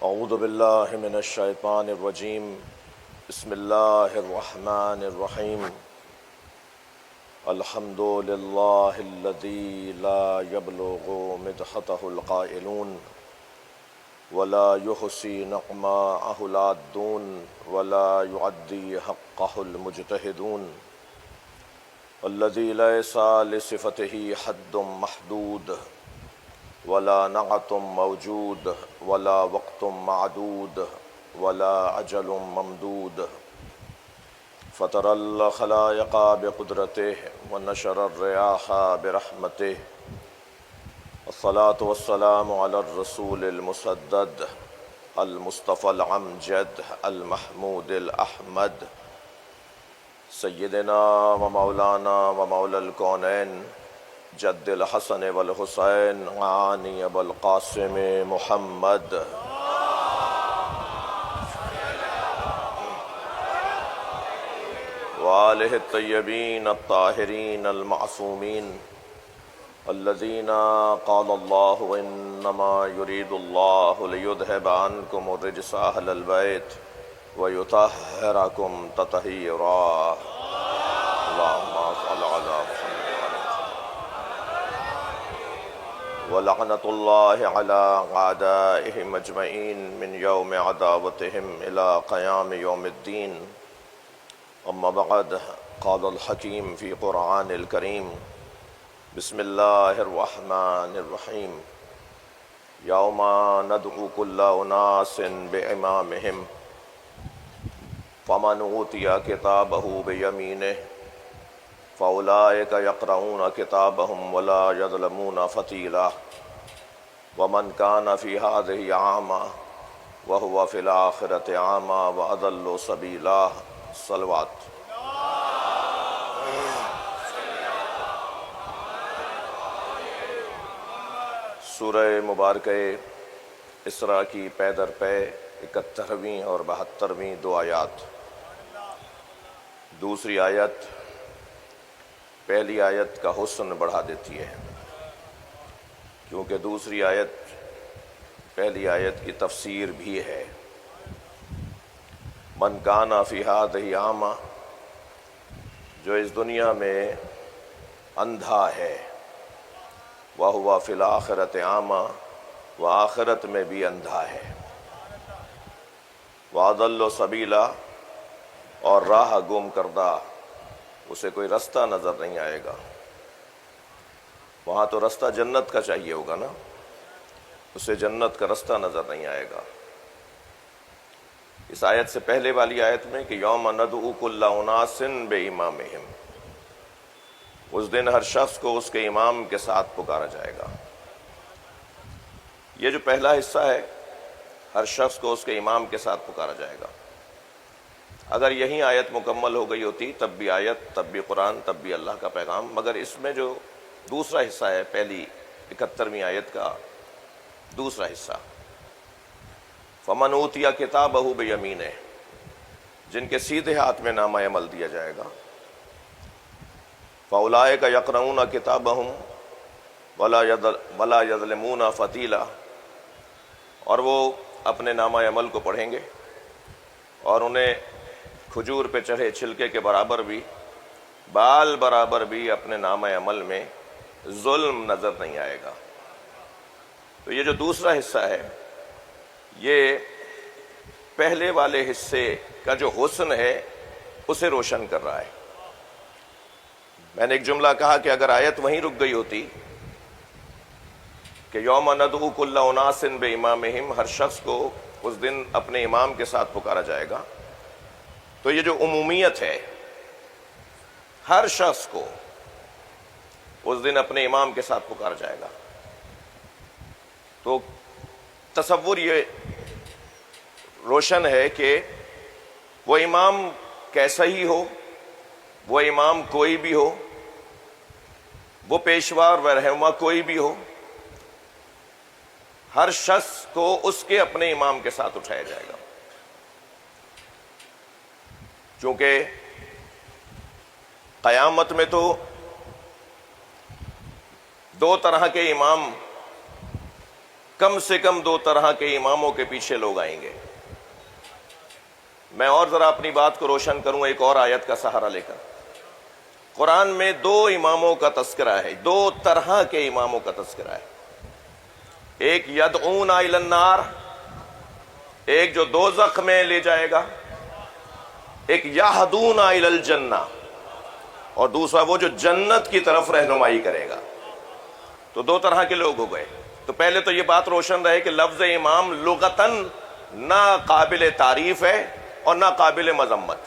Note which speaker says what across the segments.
Speaker 1: اعوذ باللہ من الشیطان الرجیم بسم اللہ الرحمن الرحیم الحمد للہ الذی لا یبلغ مدحتہ القائلون ولا یحصی نقماءہ العادون ولا یعدی حقہ المجتہدون الذی لیس لصفتہ حد محدود ولا نعت موجود ولا وقت معدود ولا اجل ممدود فطر الخلائق بقدرته ونشر الرياح برحمته الصلاة والسلام على الرسول المسدد المصطفى العمجد المحمود الأحمد سيدنا ومولانا ومولى الكونين جد الحسن والحسین عانی ابو القاسم محمد وآلہ الطیبین الطاہرین المعصومین الذین قال اللہ انما يريد اللہ لیذہب عنکم الرجس اہل البیت ویطہرکم تطہیرا اللہم صل علی محمد وَلَعْنَةُ اللَّهِ عَلَىٰ أَعْدَائِهِمْ أَجْمَعِينَ مِنْ يَوْمِ عَدَاوَتِهِمْ إِلَىٰ قِيَامِ يَوْمِ الدِّينِ أَمَّا بَعْدُ قَالَ الْحَكِيمُ فِي قُرْآنِ الْكَرِيمِ بسم اللَّهِ الرَّحْمَٰنِ الرَّحِيمِ يَوْمَ نَدْعُو كُلَّ أُنَاسٍ بِإِمَامِهِمْ فَمَنْ أُوتِيَ كِتَابَهُ بِيَمِينِهِ فَأُولَٰئِكَ يَقْرَؤُونَ كِتَابَهُمْ وَلَا يَظْلَمُونَ فَتِيلًا وَمَنْ كَانَ فِي هَٰذِهِ أَعْمَىٰ وَهُوَ فِي الْآخِرَةِ أَعْمَىٰ وَأَضَلُّ سَبِيلًا صلوات سورہ مبارکہ اسراء کی پے در پے 71ویں اور 72ویں دو آیات. دوسری آیت پہلی آیت کا حسن بڑھا دیتی ہے، کیونکہ دوسری آیت پہلی آیت کی تفسیر بھی ہے. من کان فی ہذہ اعمی، جو اس دنیا میں اندھا ہے، وہو فی الآخرۃ اعمی، وہ آخرت میں بھی اندھا ہے. وَأَضَلُّ سَبِیلًا، اور راہ گم کردہ، اسے کوئی رستہ نظر نہیں آئے گا. وہاں تو رستہ جنت کا چاہیے ہوگا نا، اسے جنت کا رستہ نظر نہیں آئے گا. اس آیت سے پہلے والی آیت میں کہ یوم ندعو کل اناس بامامہم، اس دن ہر شخص کو اس کے امام کے ساتھ پکارا جائے گا. یہ جو پہلا حصہ ہے، ہر شخص کو اس کے امام کے ساتھ پکارا جائے گا، اگر یہی آیت مکمل ہو گئی ہوتی تب بھی آیت، تب بھی قرآن، تب بھی اللہ کا پیغام. مگر اس میں جو دوسرا حصہ ہے، پہلی 71ویں آیت کا دوسرا حصہ، فمن اوتیا کتابہ بیمینہ، جن کے سیدھے ہاتھ میں نامہ عمل دیا جائے گا. فاولئک یقرؤون کتابہم ولا یظلمون فتیلا، اور وہ اپنے نامہ عمل کو پڑھیں گے اور انہیں کھجور پہ چڑھے چھلکے کے برابر بھی، بال برابر بھی اپنے نامہ عمل میں ظلم نظر نہیں آئے گا. تو یہ جو دوسرا حصہ ہے، یہ پہلے والے حصے کا جو حسن ہے اسے روشن کر رہا ہے. میں نے ایک جملہ کہا کہ اگر آیت وہیں رک گئی ہوتی کہ یوم ندعو کل اناس بامامہم، ہر شخص کو اس دن اپنے امام کے ساتھ پکارا جائے گا، تو یہ جو عمومیت ہے، ہر شخص کو اس دن اپنے امام کے ساتھ پکارا جائے گا. تو تصور یہ روشن ہے کہ وہ امام کیسا ہی ہو، وہ امام کوئی بھی ہو، وہ پیشوا و رہنما کوئی بھی ہو، ہر شخص کو اس کے اپنے امام کے ساتھ اٹھایا جائے گا. چونکہ قیامت میں تو دو طرح کے امام کم سے کم 2 طرح کے اماموں کے پیچھے لوگ آئیں گے۔ میں اور ذرا اپنی بات کو روشن کروں ایک اور آیت کا سہارا لے کر۔ قرآن میں 2 اماموں کا تذکرہ ہے، 2 طرح کے اماموں کا تذکرہ ہے۔ ایک یدعون الی النار، ایک جو دوزخ میں لے جائے گا، ایک یہدون الی الجنہ، اور دوسرا وہ جو جنت کی طرف رہنمائی کرے گا۔ تو 2 طرح کے لوگ ہو گئے۔ تو پہلے تو یہ بات روشن رہے کہ لفظ امام لغتاً نہ قابل تعریف ہے اور نہ قابل مذمت۔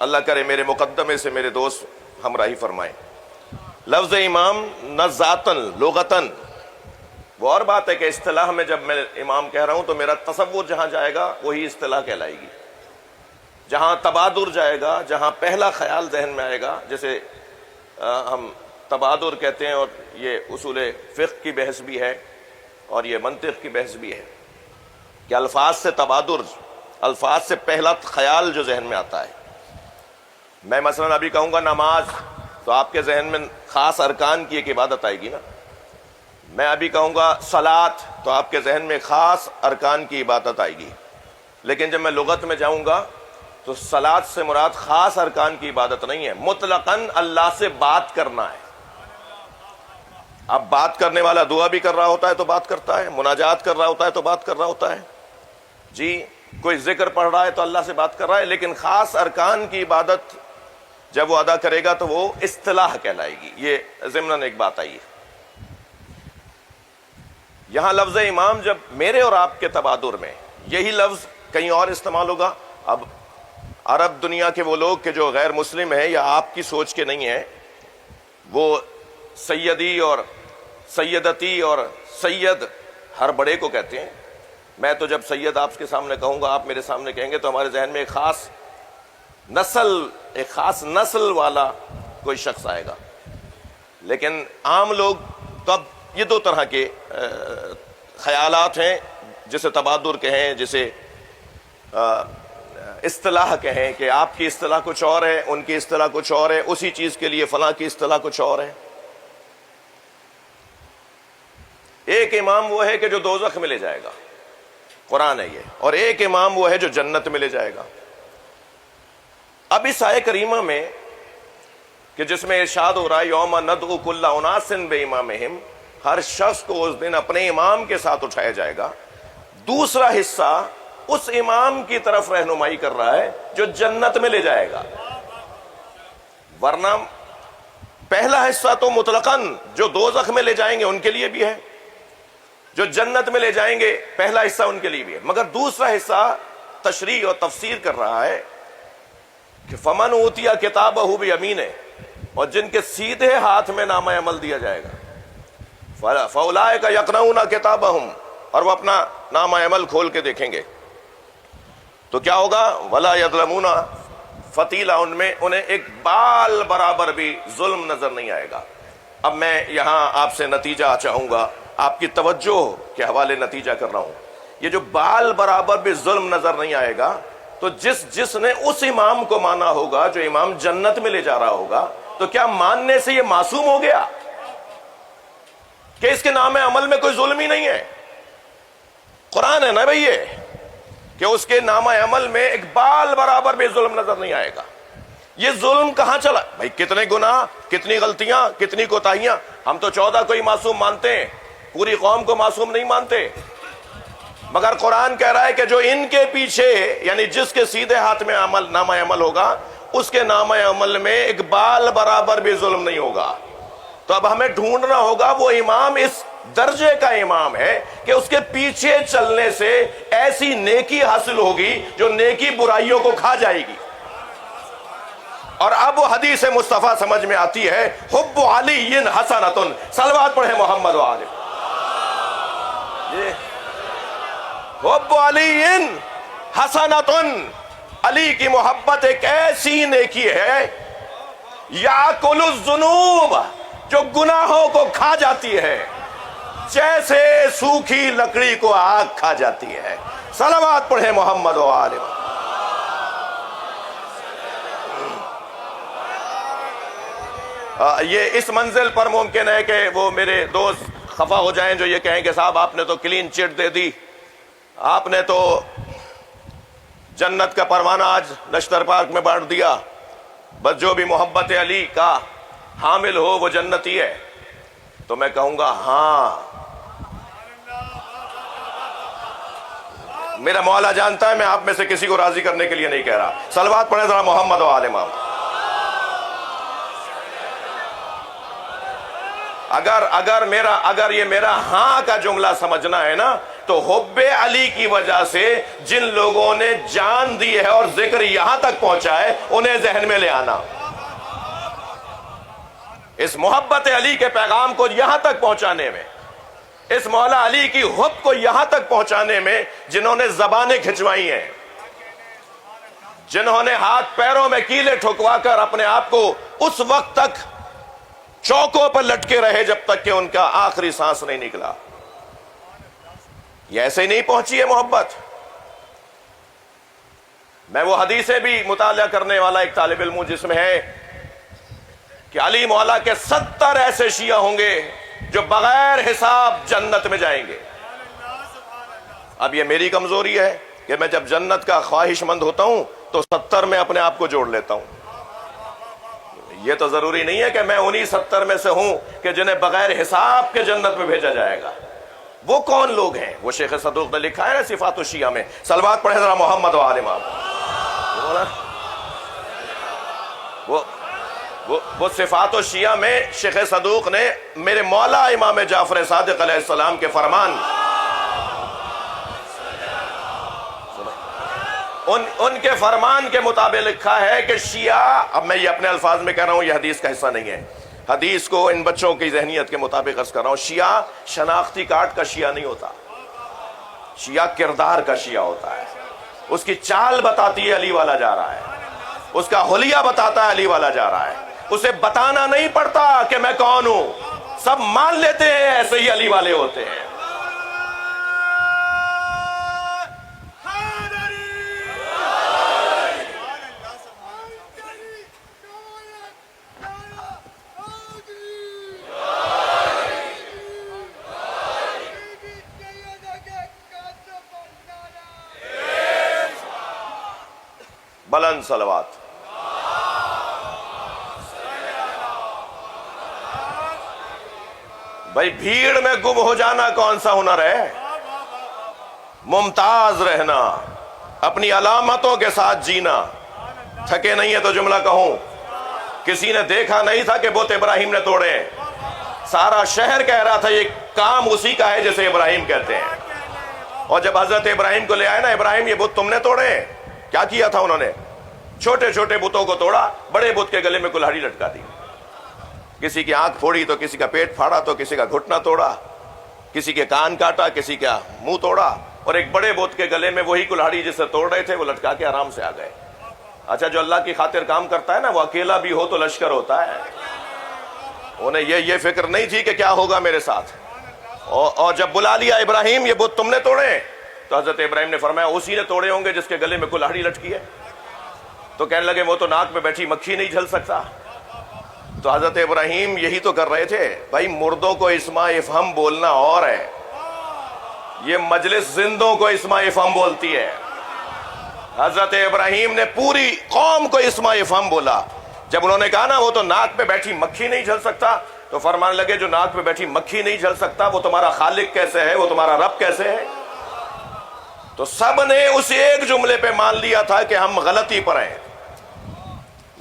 Speaker 1: اللہ کرے میرے مقدمے سے میرے دوست ہمراہی فرمائیں۔ لفظ امام نہ ذاتاً لغتاً، وہ اور بات ہے کہ اصطلاح میں جب میں امام کہہ رہا ہوں تو میرا تصور جہاں جائے گا وہی اصطلاح کہلائے گی۔ جہاں تبادر جائے گا، جہاں پہلا خیال ذہن میں آئے گا، جیسے ہم تبادر کہتے ہیں، اور یہ اصول فقہ کی بحث بھی ہے اور یہ منطق کی بحث بھی ہے کہ الفاظ سے تبادر، الفاظ سے پہلا خیال جو ذہن میں آتا ہے۔ میں مثلا ابھی کہوں گا نماز، تو آپ کے ذہن میں خاص ارکان کی ایک عبادت آئے گی نا۔ میں ابھی کہوں گا صلاۃ، تو آپ کے ذہن میں خاص ارکان کی عبادت آئے گی۔ لیکن جب میں لغت میں جاؤں گا تو صلاۃ سے مراد خاص ارکان کی عبادت نہیں ہے، مطلقاً اللہ سے بات کرنا ہے۔ اب بات کرنے والا دعا بھی کر رہا ہوتا ہے تو بات کرتا ہے، مناجات کر رہا ہوتا ہے تو بات کر رہا ہوتا ہے، جی کوئی ذکر پڑھ رہا ہے تو اللہ سے بات کر رہا ہے، لیکن خاص ارکان کی عبادت جب وہ ادا کرے گا تو وہ اصطلاح کہلائے گی۔ یہ ضمناً ایک بات آئی ہے۔ یہاں لفظ امام جب میرے اور آپ کے تبادر میں یہی لفظ کہیں اور استعمال ہوگا، اب عرب دنیا کے وہ لوگ کہ جو غیر مسلم ہیں یا آپ کی سوچ کے نہیں ہیں، وہ سیدی اور سیدتی اور سید ہر بڑے کو کہتے ہیں۔ میں تو جب سید آپ کے سامنے کہوں گا، آپ میرے سامنے کہیں گے، تو ہمارے ذہن میں ایک خاص نسل والا کوئی شخص آئے گا۔ لیکن عام لوگ تو اب یہ 2 طرح کے خیالات ہیں، جسے تبادر کہیں، جسے اصطلاح کہیں، کہ آپ کی اصطلاح کچھ اور ہے، ان کی اصطلاح کچھ اور ہے، اسی چیز کے لیے فلاں کی اصطلاح کچھ اور ہے۔ ایک امام وہ ہے کہ جو دوزخ میں لے جائے گا، قرآن ہے یہ، اور ایک امام وہ ہے جو جنت میں لے جائے گا۔ اب اس آیہ کریمہ میں کہ جس میں ارشاد ہو رہا ہے یوم ندعو کل اناس بامامہم، ہر شخص کو اس دن اپنے امام کے ساتھ اٹھایا جائے گا، دوسرا حصہ اس امام کی طرف رہنمائی کر رہا ہے جو جنت میں لے جائے گا۔ ورنہ پہلا حصہ تو مطلقاً جو دوزخ میں لے جائیں گے ان کے لیے بھی ہے، جو جنت میں لے جائیں گے پہلا حصہ ان کے لیے بھی ہے، مگر دوسرا حصہ تشریح اور تفسیر کر رہا ہے کہ فمن اوتی کتابہ بیمینہ، اور جن کے سیدھے ہاتھ میں نامہ عمل دیا جائے گا، فاولئک یقرؤون کتابہم، اور وہ اپنا نامہ عمل کھول کے دیکھیں گے تو کیا ہوگا، ولا یظلمون فتیلا، ان میں انہیں ایک بال برابر بھی ظلم نظر نہیں آئے گا۔ اب میں یہاں آپ سے نتیجہ چاہوں گا، آپ کی توجہ کے حوالے نتیجہ کر رہا ہوں۔ یہ جو بال برابر بھی ظلم نظر نہیں آئے گا، تو جس نے اس امام کو مانا ہوگا جو امام جنت میں لے جا رہا ہوگا، تو کیا ماننے سے یہ معصوم ہو گیا کہ اس کے نام عمل میں کوئی ظلم ہی نہیں ہے؟ قرآن ہے نا بھئی یہ، کہ اس کے نامہ عمل میں ایک بال برابر بھی ظلم نظر نہیں آئے گا۔ یہ ظلم کہاں چلا بھائی؟ کتنے گناہ، کتنی غلطیاں، کتنی کوتاہیاں۔ ہم تو 14 کو ہی معصوم مانتے ہیں، پوری قوم کو معصوم نہیں مانتے، مگر قرآن کہہ رہا ہے کہ جو ان کے پیچھے، یعنی جس کے سیدھے ہاتھ میں نامہ عمل ہوگا، اس کے نامہ عمل میں ایک بال برابر بھی ظلم نہیں ہوگا۔ تو اب ہمیں ڈھونڈنا ہوگا وہ امام اس درجے کا امام ہے کہ اس کے پیچھے چلنے سے ایسی نیکی حاصل ہوگی جو نیکی برائیوں کو کھا جائے گی۔ اور اب وہ حدیث مصطفیٰ سمجھ میں آتی ہے، حب علی حسنۃ، صلوات پڑھیں محمد و آلہ۔ حب علی حسنۃ، علی کی محبت ایک ایسی نیکی ہے، یاکل الذنوب، جو گناہوں کو کھا جاتی ہے، جیسے سوکھی لکڑی کو آگ کھا جاتی ہے۔ صلوات پڑھیں محمد و آلہ۔ یہ اس منزل پر ممکن ہے کہ وہ میرے دوست خفا ہو جائیں جو یہ کہیں کہ صاحب آپ نے تو کلین چٹ دے دی، آپ نے تو جنت کا پروانہ آج نشتر پارک میں بانٹ دیا، بس جو بھی محبت علی کا حامل ہو وہ جنتی ہے، تو میں کہوں گا ہاں، میرا مولا جانتا ہے میں آپ میں سے کسی کو راضی کرنے کے لیے نہیں کہہ رہا۔ صلوات پڑھیں ذرا محمد و آل محمد۔ اگر یہ میرا ہاں کا جملہ سمجھنا ہے نا، تو حب علی کی وجہ سے جن لوگوں نے جان دی ہے اور ذکر یہاں تک پہنچا ہے انہیں ذہن میں لے آنا، اس محبت علی کے پیغام کو یہاں تک پہنچانے میں، اس مولا علی کی حب کو یہاں تک پہنچانے میں جنہوں نے زبانیں کھچوائی ہیں، جنہوں نے ہاتھ پیروں میں کیلے ٹھکوا کر اپنے آپ کو اس وقت تک چوکوں پر لٹکے رہے جب تک کہ ان کا آخری سانس نہیں نکلا، یہ ایسے ہی نہیں پہنچی ہے محبت۔ میں وہ حدیثیں بھی مطالعہ کرنے والا ایک طالب علم ہوں جس میں ہے کہ علی مولا کے 70 ایسے شیعہ ہوں گے جو بغیر حساب جنت میں جائیں گے۔ اب یہ میری کمزوری ہے کہ میں جب جنت کا خواہش مند ہوتا ہوں تو 70 میں اپنے آپ کو جوڑ لیتا ہوں، یہ تو ضروری نہیں ہے کہ میں انہی 70 میں سے ہوں کہ جنہیں بغیر حساب کے جنت میں بھیجا جائے گا۔ وہ کون لوگ ہیں؟ وہ شیخ صدوق نے لکھا ہے نا صفات الشیعہ میں، صلوات پڑھیں ذرا محمد و آل محمد۔ وہ صفات الشیعہ میں شیخ صدوق نے میرے مولا امام جعفر صادق علیہ السلام کے فرمان، ان کے فرمان کے مطابق لکھا ہے کہ شیعہ، اب میں یہ اپنے الفاظ میں کہہ رہا ہوں، یہ حدیث کا حصہ نہیں ہے، حدیث کو ان بچوں کی ذہنیت کے مطابق عرض کر رہا ہوں، شیعہ شناختی کارڈ کا شیعہ نہیں ہوتا، شیعہ کردار کا شیعہ ہوتا ہے، اس کی چال بتاتی ہے علی والا جا رہا ہے، اس کا حلیہ بتاتا ہے علی والا جا رہا ہے، اسے بتانا نہیں پڑتا کہ میں کون ہوں، سب مان لیتے ہیں ایسے ہی علی والے ہوتے ہیں۔ بلند صلوات۔ بھائی بھیڑ میں گم ہو جانا کون سا ہنر ہے؟ ممتاز رہنا، اپنی علامتوں کے ساتھ جینا۔ تھکے نہیں ہے تو جملہ کہوں، کسی نے دیکھا نہیں تھا کہ بت ابراہیم نے توڑے، سارا شہر کہہ رہا تھا یہ کام اسی کا ہے جسے ابراہیم کہتے ہیں، اور جب حضرت ابراہیم کو لے آئے نا، ابراہیم یہ بت تم نے توڑے، کیا کیا تھا انہوں نے؟ چھوٹے چھوٹے بتوں کو توڑا، بڑے بت کے گلے میں کلہاڑی لٹکا دی، کسی کی آنکھ پھوڑی تو کسی کا پیٹ پھاڑا تو کسی کا گھٹنا توڑا، کسی کے کان کاٹا، کسی کا منہ توڑا، اور ایک بڑے بت کے گلے میں وہی کلہاڑی جس سے توڑ رہے تھے وہ لٹکا کے آرام سے آ گئے۔ اچھا، جو اللہ کی خاطر کام کرتا ہے نا، وہ اکیلا بھی ہو تو لشکر ہوتا ہے۔ انہیں یہ فکر نہیں تھی کہ کیا ہوگا میرے ساتھ، اور جب بلا لیا ابراہیم یہ بت تم نے توڑے، تو حضرت ابراہیم نے فرمایا اسی نے توڑے ہوں گے جس کے گلے میں کلہاڑی لٹکی ہے۔ تو کہنے لگے وہ تو ناک میں بیٹھی مکھی نہیں جھل سکتا۔ تو حضرت ابراہیم یہی تو کر رہے تھے، بھائی مردوں کو اسماء افہم بولنا اور ہے، یہ مجلس زندوں کو اسماء افہم بولتی ہے۔ حضرت ابراہیم نے پوری قوم کو اسماء افہم بولا۔ جب انہوں نے کہا نا وہ تو ناک پہ بیٹھی مکھی نہیں جھل سکتا، تو فرمانے لگے جو ناک پہ بیٹھی مکھی نہیں جھل سکتا وہ تمہارا خالق کیسے ہے، وہ تمہارا رب کیسے ہے؟ تو سب نے اس ایک جملے پہ مان لیا تھا کہ ہم غلطی پر ہیں،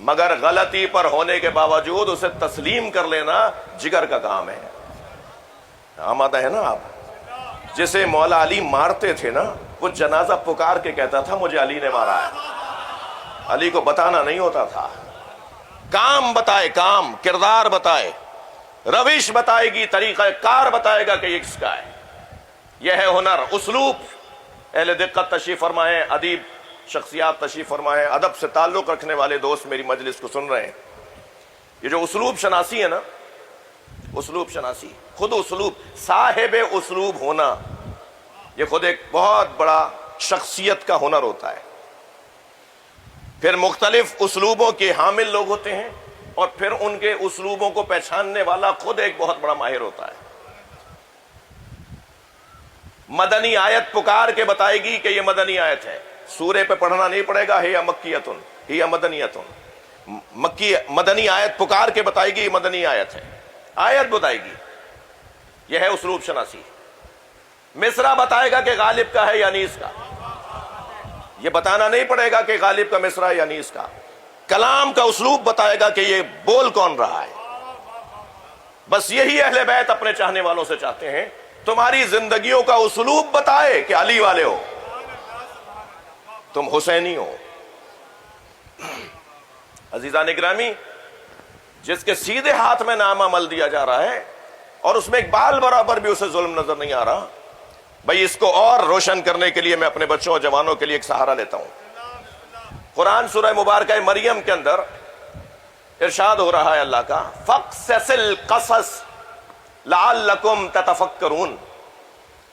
Speaker 1: مگر غلطی پر ہونے کے باوجود اسے تسلیم کر لینا جگر کا کام ہے۔ آمادہ ہے نا آپ؟ جسے مولا علی مارتے تھے نا، وہ جنازہ پکار کے کہتا تھا مجھے علی نے مارا ہے، علی کو بتانا نہیں ہوتا تھا۔ کام بتائے، کام، کردار بتائے، روش بتائے گی، طریقہ کار بتائے گا کہ یہ کس کا ہے۔ یہ ہے ہنر، اسلوب۔ اہل دقت تشریف فرمائے، ادیب شخصیات تشریف فرمائے، ادب سے تعلق رکھنے والے دوست میری مجلس کو سن رہے ہیں، یہ جو اسلوب شناسی ہے نا، اسلوب شناسی، خود اسلوب، صاحب اسلوب ہونا، یہ خود ایک بہت بڑا شخصیت کا ہنر ہوتا ہے۔ پھر مختلف اسلوبوں کے حامل لوگ ہوتے ہیں، اور پھر ان کے اسلوبوں کو پہچاننے والا خود ایک بہت بڑا ماہر ہوتا ہے۔ مدنی آیت پکار کے بتائے گی کہ یہ مدنی آیت ہے. سورے پہ پڑھنا نہیں پڑے گا ہی مکیتن ہی مدنیتن. مدنی آیت پکار کے بتائے گی یہ مدنی آیت ہے. آیت بتائے گی. یہ ہے اسلوب شناسی. مصرع بتائے گا کہ غالب کا ہے یا نیس کا. یہ بتانا نہیں پڑے گا کہ غالب کا مصرع ہے یا نیس کا. کلام کا اسلوب بتائے گا کہ یہ بول کون رہا ہے. بس یہی اہل بیت اپنے چاہنے والوں سے چاہتے ہیں. تمہاری زندگیوں کا اسلوب بتائے کہ علی والے ہو, تم حسینی ہو. عزیزان گرامی, جس کے سیدھے ہاتھ میں نام عمل دیا جا رہا ہے اور اس میں ایک بال برابر بھی اسے ظلم نظر نہیں آ رہا, بھئی اس کو اور روشن کرنے کے لیے میں اپنے بچوں اور جوانوں کے لیے ایک سہارا لیتا ہوں. قرآن سورہ مبارکہ مریم کے اندر ارشاد ہو رہا ہے اللہ کا, فَقْصَصِ الْقَصَصِ لَعَلَّكُمْ تَتَفَكَّرُونَ.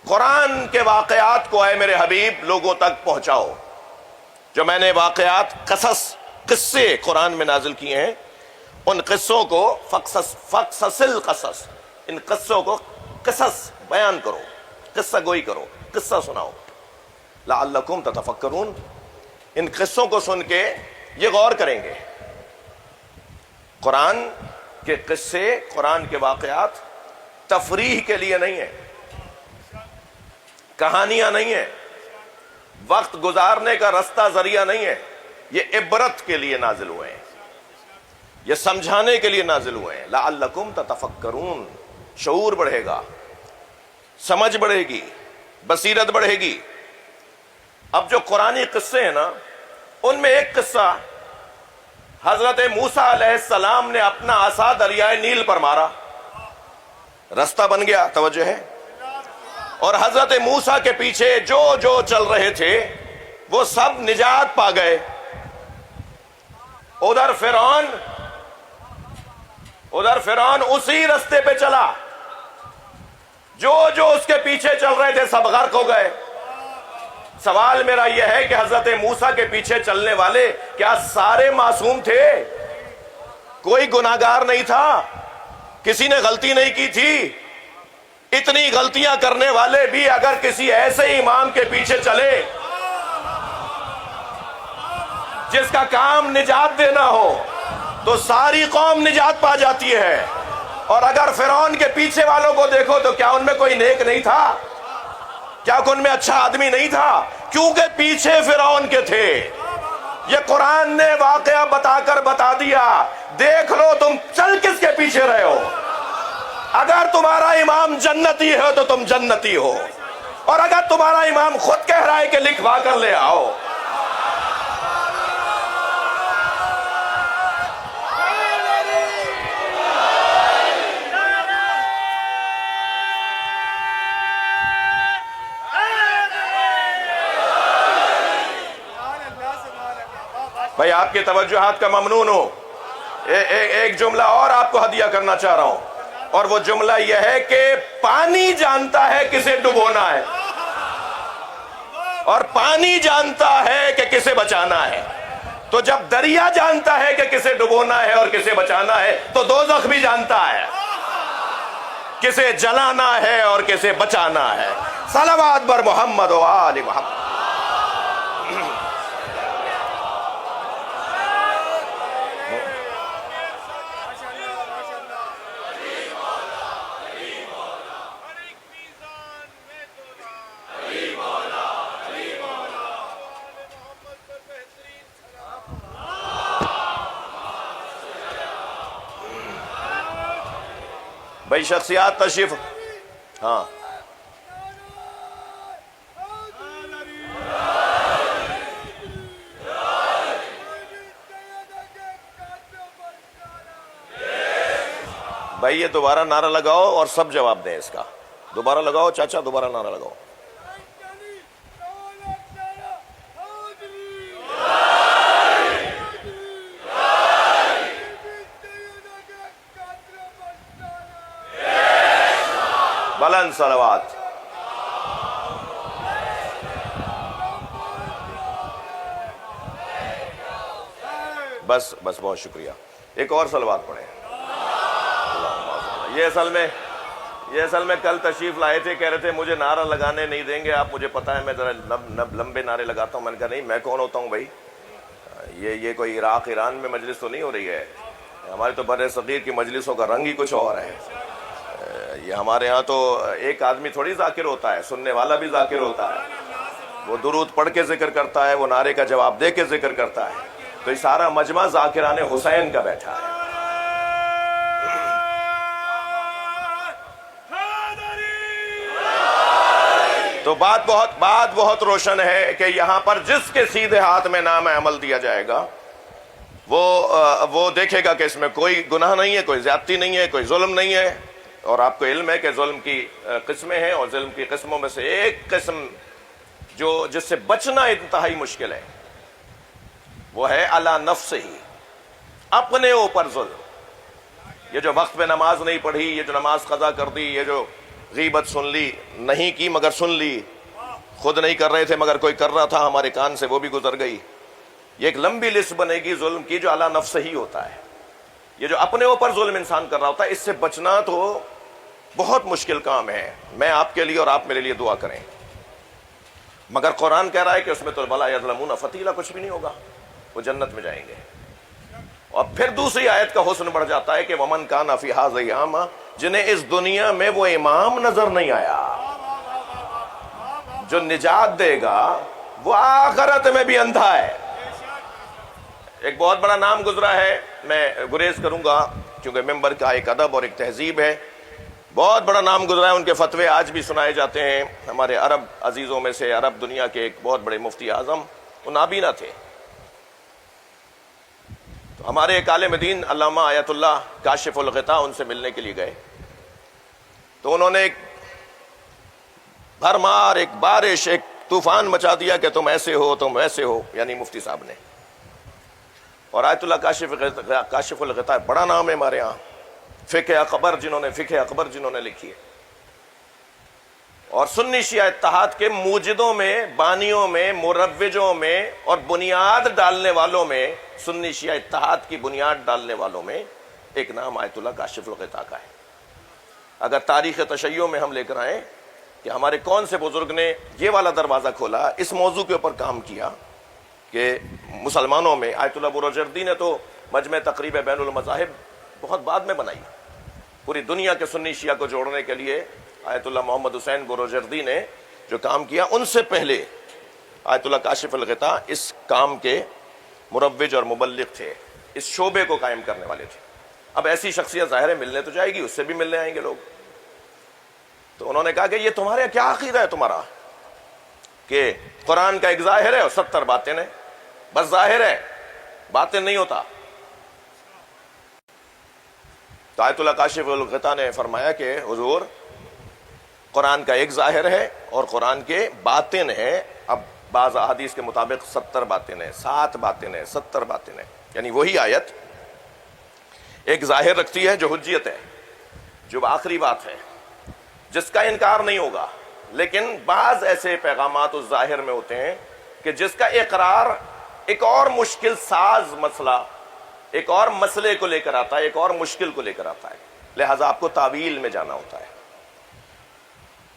Speaker 1: قرآن کے واقعات کو اے میرے حبیب لوگوں تک پہنچاؤ. جو میں نے واقعات قصے قرآن میں نازل کیے ہیں, ان قصوں کو فَقْصَصِ الْقَصَصِ, ان قصوں کو قصص بیان کرو, قصہ گوئی کرو, قصہ سناؤ. لَعَلَّكُمْ تَتَفَكَّرُونَ. ان قصوں کو سن کے یہ غور کریں گے. قرآن کے قصے, قرآن کے واقعات تفریح کے لیے نہیں ہیں, کہانیاں نہیں ہیں, وقت گزارنے کا رستہ ذریعہ نہیں ہے. یہ عبرت کے لیے نازل ہوئے ہیں, یہ سمجھانے کے لیے نازل ہوئے ہیں. لعلکم تتفکرون. شعور بڑھے گا, سمجھ بڑھے گی, بصیرت بڑھے گی. اب جو قرآنی قصے ہیں نا, ان میں ایک قصہ, حضرت موسیٰ علیہ السلام نے اپنا عصا دریائے نیل پر مارا, رستہ بن گیا. توجہ ہے. اور حضرت موسیٰ کے پیچھے جو چل رہے تھے وہ سب نجات پا گئے. ادھر فرعون اسی رستے پہ چلا, جو اس کے پیچھے چل رہے تھے سب غرق ہو گئے. سوال میرا یہ ہے کہ حضرت موسیٰ کے پیچھے چلنے والے کیا سارے معصوم تھے؟ کوئی گناہگار نہیں تھا, کسی نے غلطی نہیں کی تھی. اتنی غلطیاں کرنے والے بھی اگر کسی ایسے امام کے پیچھے چلے جس کا کام نجات دینا ہو تو ساری قوم نجات پا جاتی ہے. اور اگر فرعون کے پیچھے والوں کو دیکھو تو کیا ان میں کوئی نیک نہیں تھا؟ کیا ان میں اچھا آدمی نہیں تھا؟ کیونکہ پیچھے فرعون کے تھے. یہ قرآن نے واقعہ بتا کر بتا دیا, دیکھ لو تم چل کس کے پیچھے رہے ہو. اگر تمہارا امام جنتی ہے تو تم جنتی ہو, اور اگر تمہارا امام خود کہہ رہا ہے کہ لکھوا کر لے آؤ. بھائی آپ کی توجہات کا ممنون ہو. ایک جملہ اور آپ کو ہدیہ کرنا چاہ رہا ہوں, اور وہ جملہ یہ ہے کہ پانی جانتا ہے کسے ڈبونا ہے, اور پانی جانتا ہے کہ کسے بچانا ہے. تو جب دریا جانتا ہے کہ کسے ڈبونا ہے اور کسے بچانا ہے, تو دوزخ بھی جانتا ہے کسے جلانا ہے اور کسے بچانا ہے. صلوات بر محمد و آل محمد. بھائی شخصیات تشریف. ہاں بھائی یہ دوبارہ نعرہ لگاؤ اور سب جواب دیں اس کا. دوبارہ لگاؤ چاچا, دوبارہ نعرہ لگاؤ. بلند صلوات. بس بہت شکریہ. ایک اور صلوات پڑھیں. یہ اصل میں یہ اصل میں کل تشریف لائے تھے، کہہ رہے تھے مجھے نعرہ لگانے نہیں دیں گے آپ، مجھے پتہ ہے میں ذرا لمبے نعرے لگاتا ہوں. میں نے کہا نہیں، میں کون ہوتا ہوں بھائی؟ یہ کوئی عراق ایران میں مجلس تو نہیں ہو رہی ہے. ہمارے تو بر صغیر کی مجلسوں کا رنگ ہی کچھ اور ہے. یہ ہمارے ہاں تو ایک آدمی تھوڑی ذاکر ہوتا ہے، سننے والا بھی ذاکر ہوتا ہے. وہ درود پڑھ کے ذکر کرتا ہے، وہ نعرے کا جواب دے کے ذکر کرتا ہے. تو یہ سارا مجمع ذاکران حسین کا بیٹھا ہے. تو بات بہت روشن ہے کہ یہاں پر جس کے سیدھے ہاتھ میں نام عمل دیا جائے گا وہ دیکھے گا کہ اس میں کوئی گناہ نہیں ہے، کوئی زیادتی نہیں ہے، کوئی ظلم نہیں ہے. اور آپ کو علم ہے کہ ظلم کی قسمیں ہیں، اور ظلم کی قسموں میں سے ایک قسم جس سے بچنا انتہائی مشکل ہے وہ ہے علی نفسہ، اپنے اوپر ظلم. یہ جو وقت پہ نماز نہیں پڑھی، یہ جو نماز قضا کر دی، یہ جو غیبت سن لی، نہیں کی مگر سن لی، خود نہیں کر رہے تھے مگر کوئی کر رہا تھا ہمارے کان سے، وہ بھی گزر گئی. یہ ایک لمبی لسٹ بنے گی ظلم کی جو علی نفسہ ہی ہوتا ہے. یہ جو اپنے اوپر ظلم انسان کر رہا ہوتا ہے، اس سے بچنا تو بہت مشکل کام ہے. میں آپ کے لیے اور آپ میرے لیے دعا کریں. مگر قرآن کہہ رہا ہے کہ اس میں تو بلا یظلمون فتیلا، کچھ بھی نہیں ہوگا، وہ جنت میں جائیں گے. اور پھر دوسری آیت کا حسن بڑھ جاتا ہے کہ ومن کان فی ھذا اعمی، جنہیں اس دنیا میں وہ امام نظر نہیں آیا، جو نجات دے گا وہ آخرت میں بھی اندھا ہے. ایک بہت بڑا نام گزرا ہے، میں گریز کروں گا کیونکہ ممبر کا ایک ادب اور ایک تہذیب ہے. بہت بڑا نام گزرا ہے، ان کے فتوے آج بھی سنائے جاتے ہیں. ہمارے عرب عزیزوں میں سے، عرب دنیا کے ایک بہت بڑے مفتی اعظم، وہ نابینا تھے. تو ہمارے ایک عالم دین علامہ آیت اللہ کاشف الغطاء ان سے ملنے کے لیے گئے. تو انہوں نے ایک بھرمار، ایک بارش، ایک طوفان مچا دیا کہ تم ایسے ہو، تم ویسے ہو، یعنی مفتی صاحب نے. اور آیت اللہ کاشف الغطاء بڑا نام ہے ہمارے ہاں. فقہ اکبر جنہوں نے لکھی ہے، اور سنی شیعہ اتحاد کے موجدوں میں، بانیوں میں، مروجوں میں اور بنیاد ڈالنے والوں میں، سنی شیعہ اتحاد کی بنیاد ڈالنے والوں میں ایک نام آیت اللہ کاشف الغطاء کا ہے. اگر تاریخ تشیع میں ہم لے کر آئیں کہ ہمارے کون سے بزرگ نے یہ والا دروازہ کھولا، اس موضوع کے اوپر کام کیا کہ مسلمانوں میں، آیت اللہ بروجردی نے تو مجمع تقریب بین المذاہب بہت بعد میں بنائی. پوری دنیا کے سنی شیعہ کو جوڑنے کے لیے آیت اللہ محمد حسین بروجردی نے جو کام کیا، ان سے پہلے آیت اللہ کاشف الغطاء اس کام کے مروج اور مبلغ تھے، اس شعبے کو قائم کرنے والے تھے. اب ایسی شخصیت ظاہر ہے ملنے تو جائے گی، اس سے بھی ملنے آئیں گے لوگ. تو انہوں نے کہا کہ یہ تمہارے کیا عقیدہ ہے تمہارا کہ قرآن کا ایک ظاہر ہے اور 70 باطن ہے، بس ظاہر ہے باطن نہیں ہوتا. تو آیت اللہ کاشف الغطاء نے فرمایا کہ حضور، قرآن کا ایک ظاہر ہے اور قرآن کے باطن ہے. اب بعض احادیث کے مطابق 70 باطن ہے، 7 باطن ہے، 70 باطن ہے. یعنی وہی آیت ایک ظاہر رکھتی ہے جو حجیت ہے، جو آخری بات ہے، جس کا انکار نہیں ہوگا. لیکن بعض ایسے پیغامات اس ظاہر میں ہوتے ہیں کہ جس کا اقرار ایک اور مشکل ساز مسئلہ، ایک اور مسئلے کو لے کر آتا ہے، ایک اور مشکل کو لے کر آتا ہے. لہذا آپ کو تعویل میں جانا ہوتا ہے.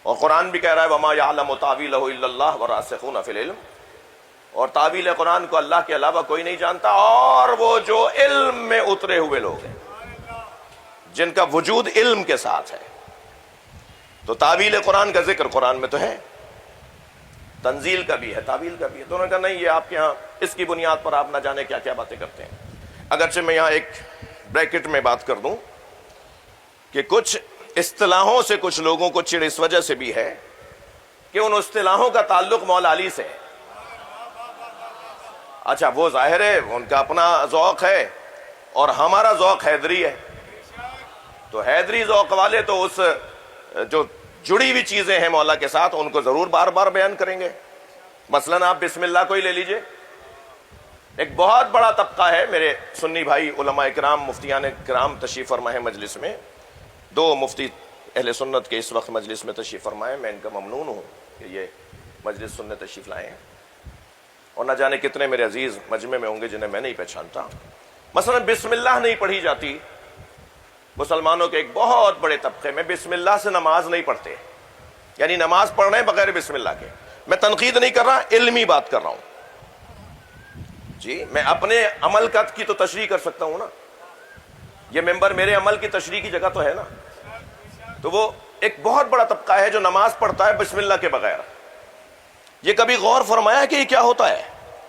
Speaker 1: اور قرآن بھی کہہ رہا ہے وَمَا يَعْلَمُ تَعْوِيلَهُ إِلَّا اللَّهُ وَالرَّاسِخُونَ فِي الْعِلْمِ، اور تعویل قرآن کو اللہ کے علاوہ کوئی نہیں جانتا، اور وہ جو علم میں اترے ہوئے لوگ ہیں، جن کا وجود علم کے ساتھ ہے. تو تعویل قرآن کا ذکر قرآن میں تو ہے، تنزیل کا بھی ہے، تعویل کا بھی ہے. دونوں کا نہیں، یہ آپ کے ہاں اس کی بنیاد پر آپ نہ جانے کیا کیا باتیں کرتے ہیں. اگرچہ میں یہاں ایک بریکٹ میں بات کر دوں کہ کچھ اصطلاحوں سے کچھ لوگوں کو چڑ اس وجہ سے بھی ہے کہ ان اصطلاحوں کا تعلق مولا علی سے ہے. اچھا وہ ظاہر ہے ان کا اپنا ذوق ہے اور ہمارا ذوق حیدری ہے. تو حیدری ذوق والے تو اس جو جڑی ہوئی چیزیں ہیں مولا کے ساتھ ان کو ضرور بار بار بیان کریں گے. مثلا آپ بسم اللہ کو ہی لے لیجئے. ایک بہت بڑا طبقہ ہے میرے سنی بھائی علماء کرام، مفتیان کرام تشریف فرمائے ہیں مجلس میں. 2 مفتی اہل سنت کے اس وقت مجلس میں تشریف فرمائے. میں ان کا ممنون ہوں کہ یہ مجلس سننے تشریف لائے ہیں. اور نہ جانے کتنے میرے عزیز مجمع میں ہوں گے جنہیں میں نہیں پہچانتا. مثلا بسم اللہ نہیں پڑھی جاتی، مسلمانوں کے ایک بہت بڑے طبقے میں بسم اللہ سے نماز نہیں پڑھتے، یعنی نماز پڑھ رہے ہیں بغیر بسم اللہ کے۔ میں تنقید نہیں کر رہا، علمی بات کر رہا ہوں جی۔ میں اپنے عمل کی تو تشریح کر سکتا ہوں نا، یہ ممبر میرے عمل کی تشریح کی جگہ تو ہے نا۔ تو وہ ایک بہت بڑا طبقہ ہے جو نماز پڑھتا ہے بسم اللہ کے بغیر۔ یہ کبھی غور فرمایا کہ یہ کیا ہوتا ہے،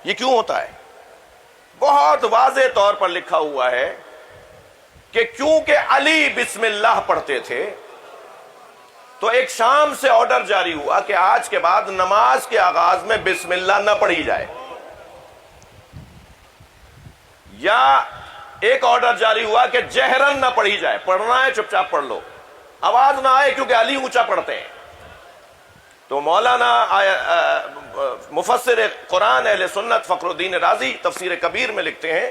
Speaker 1: یہ کیوں ہوتا ہے؟ بہت واضح طور پر لکھا ہوا ہے کہ کیونکہ علی بسم اللہ پڑھتے تھے تو ایک شام سے آرڈر جاری ہوا کہ آج کے بعد نماز کے آغاز میں بسم اللہ نہ پڑھی جائے، یا ایک آرڈر جاری ہوا کہ جہرن نہ پڑھی جائے، پڑھنا ہے چپ چاپ پڑھ لو، آواز نہ آئے کیونکہ علی اونچا پڑھتے ہیں۔ تو مولانا مفسر قرآن اہل سنت فخر الدین رازی تفسیر کبیر میں لکھتے ہیں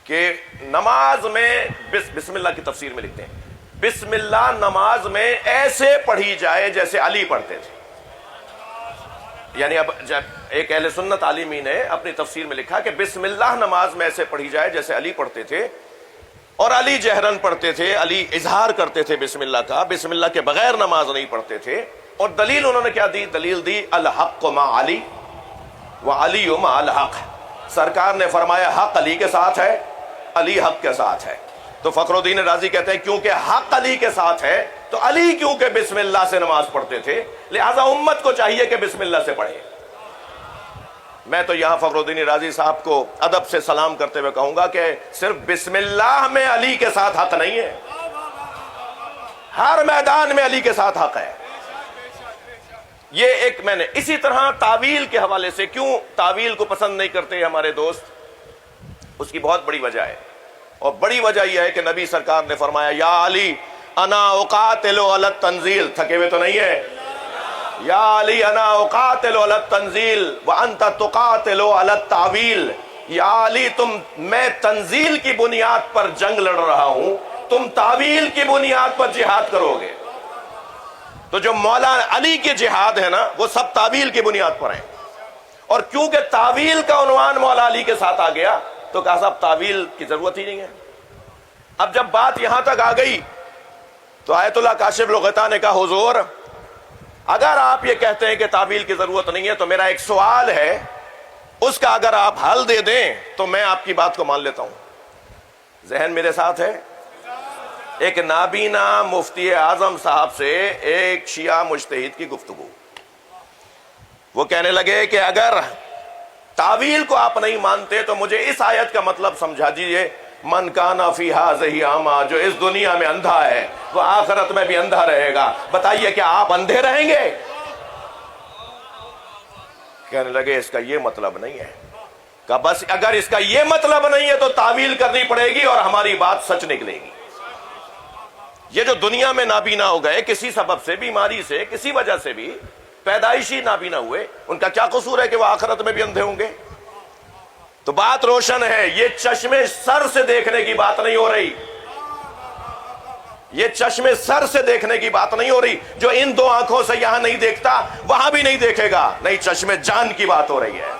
Speaker 1: کہ نماز میں بسم اللہ کی تفسیر میں لکھتے ہیں بسم اللہ نماز میں ایسے پڑھی جائے جیسے علی پڑھتے تھے۔ یعنی اب جب ایک اہل سنت عالمی نے اپنی تفسیر میں لکھا کہ بسم اللہ نماز میں ایسے پڑھی جائے جیسے علی پڑھتے تھے، اور علی جہرن پڑھتے تھے، علی اظہار کرتے تھے بسم اللہ کا، بسم اللہ کے بغیر نماز نہیں پڑھتے تھے۔ اور دلیل انہوں نے کیا دی؟ دلیل دی الحق مع علی وعلی مع الحق۔ سرکار نے فرمایا حق علی کے ساتھ ہے، علی حق کے ساتھ ہے۔ تو فخر الدین رازی کہتے ہیں کیونکہ حق علی کے ساتھ ہے تو علی کیونکہ بسم اللہ سے نماز پڑھتے تھے، لہذا امت کو چاہیے کہ بسم اللہ سے پڑھے۔ میں تو یہاں فخر الدین رازی صاحب کو ادب سے سلام کرتے ہوئے کہوں گا کہ صرف بسم اللہ میں علی کے ساتھ حق نہیں ہے، ہر میدان میں علی کے ساتھ حق ہے۔ یہ ایک میں نے اسی طرح تعویل کے حوالے سے، کیوں تعویل کو پسند نہیں کرتے ہمارے دوست، اس کی بہت بڑی وجہ ہے، اور بڑی وجہ یہ ہے کہ نبی سرکار نے فرمایا یا علی انا اقاتل علی التنزیل، تھکے ہوئے تو نہیں ہے؟ یا علی انا اقاتل علی التنزیل وانت تقاتل علی التعویل، یا علی میں تنزیل کی بنیاد پر جنگ لڑ رہا ہوں، تم تعویل کی بنیاد پر جہاد کرو گے۔ تو جو مولا علی کے جہاد ہے نا وہ سب تعویل کی بنیاد پر ہیں، اور کیونکہ تعویل کا عنوان مولا علی کے ساتھ آ گیا تو کہا صاحب تعویل کی ضرورت ہی نہیں ہے۔ اب جب بات یہاں تک آ گئی تو آیت اللہ کاشف لغتا نے کہا حضور اگر آپ یہ کہتے ہیں کہ تعویل کی ضرورت نہیں ہے تو میرا ایک سوال ہے، اس کا اگر آپ حل دے دیں تو میں آپ کی بات کو مان لیتا ہوں۔ ذہن میرے ساتھ ہے؟ ایک نابینا مفتی اعظم صاحب سے ایک شیعہ مجتہد کی گفتگو، وہ کہنے لگے کہ اگر تعویل کو آپ نہیں مانتے تو مجھے اس آیت کا مطلب سمجھا دیجئے، من کان فی ھذہ اعمی، جو اس دنیا میں اندھا ہے وہ آخرت میں بھی اندھا رہے گا، بتائیے کیا آپ اندھے رہیں گے؟ کہنے لگے اس کا یہ مطلب نہیں ہے۔ کہا بس اگر اس کا یہ مطلب نہیں ہے تو تعویل کرنی پڑے گی اور ہماری بات سچ نکلے گی۔ یہ جو دنیا میں نابینا ہو گئے کسی سبب سے، بیماری سے، کسی وجہ سے بھی پیدائشی نابینا ہوئے، ان کا کیا قصور ہے کہ وہ آخرت میں بھی اندھے ہوں گے؟ تو بات روشن ہے، یہ چشمے سر سے دیکھنے کی بات نہیں ہو رہی، یہ چشمے سر سے دیکھنے کی بات نہیں ہو رہی۔ جو ان دو آنکھوں سے یہاں نہیں دیکھتا وہاں بھی نہیں دیکھے گا، نہیں، چشمے جان کی بات ہو رہی ہے۔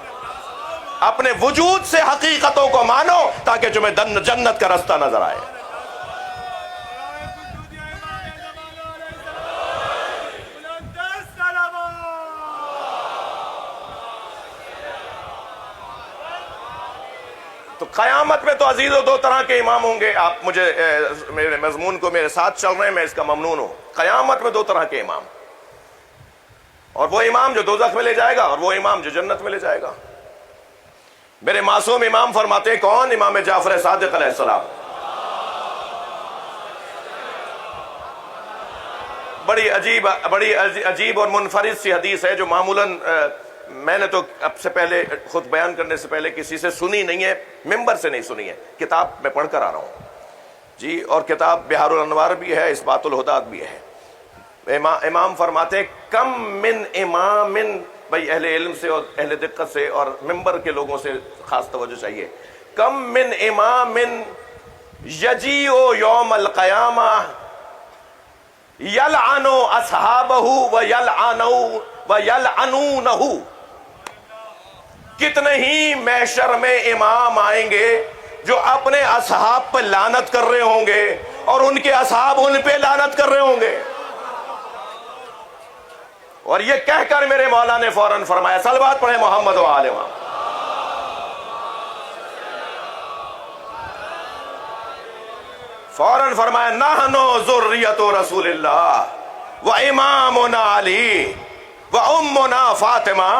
Speaker 1: اپنے وجود سے حقیقتوں کو مانو تاکہ تمہیں جنت کا رستہ نظر آئے۔ تو قیامت میں تو عزیزوں دو طرح کے امام ہوں گے، آپ مجھے میرے مضمون کو میرے ساتھ چل رہے ہیں، میں اس کا ممنون ہوں۔ قیامت میں دو طرح کے امام، اور وہ امام جو دوزخ میں لے جائے گا اور وہ امام جو جنت میں لے جائے گا۔ میرے معصوم امام فرماتے ہیں کون؟ امام جعفر صادق علیہ السلام۔ بڑی عجیب اور منفرد سی حدیث ہے جو معمولاً میں نے تو اب سے پہلے خود بیان کرنے سے پہلے کسی سے سنی نہیں ہے، ممبر سے نہیں سنی ہے، کتاب میں پڑھ کر آ رہا ہوں جی، اور کتاب بہار الانوار بھی ہے، اثبات الہدات بھی ہے۔ امام فرماتے ہیں کم من امام، بھائی اہل علم سے اور اہل دقت سے اور ممبر کے لوگوں سے خاص توجہ چاہیے، کم من امام یجیء یوم القیامہ یلعن اصحابہ ویلعنونہ، کتنے ہی محشر میں امام آئیں گے جو اپنے اصحاب پہ لعنت کر رہے ہوں گے اور ان کے اصحاب ان پہ لعنت کر رہے ہوں گے. اور یہ کہہ کر میرے مولا نے فوراً فرمایا، صلوات پڑھیں محمد و آل محمد. فوراً فرمایا، نحنو ذریۃ رسول اللہ و امامنا علی و امنا فاطمہ،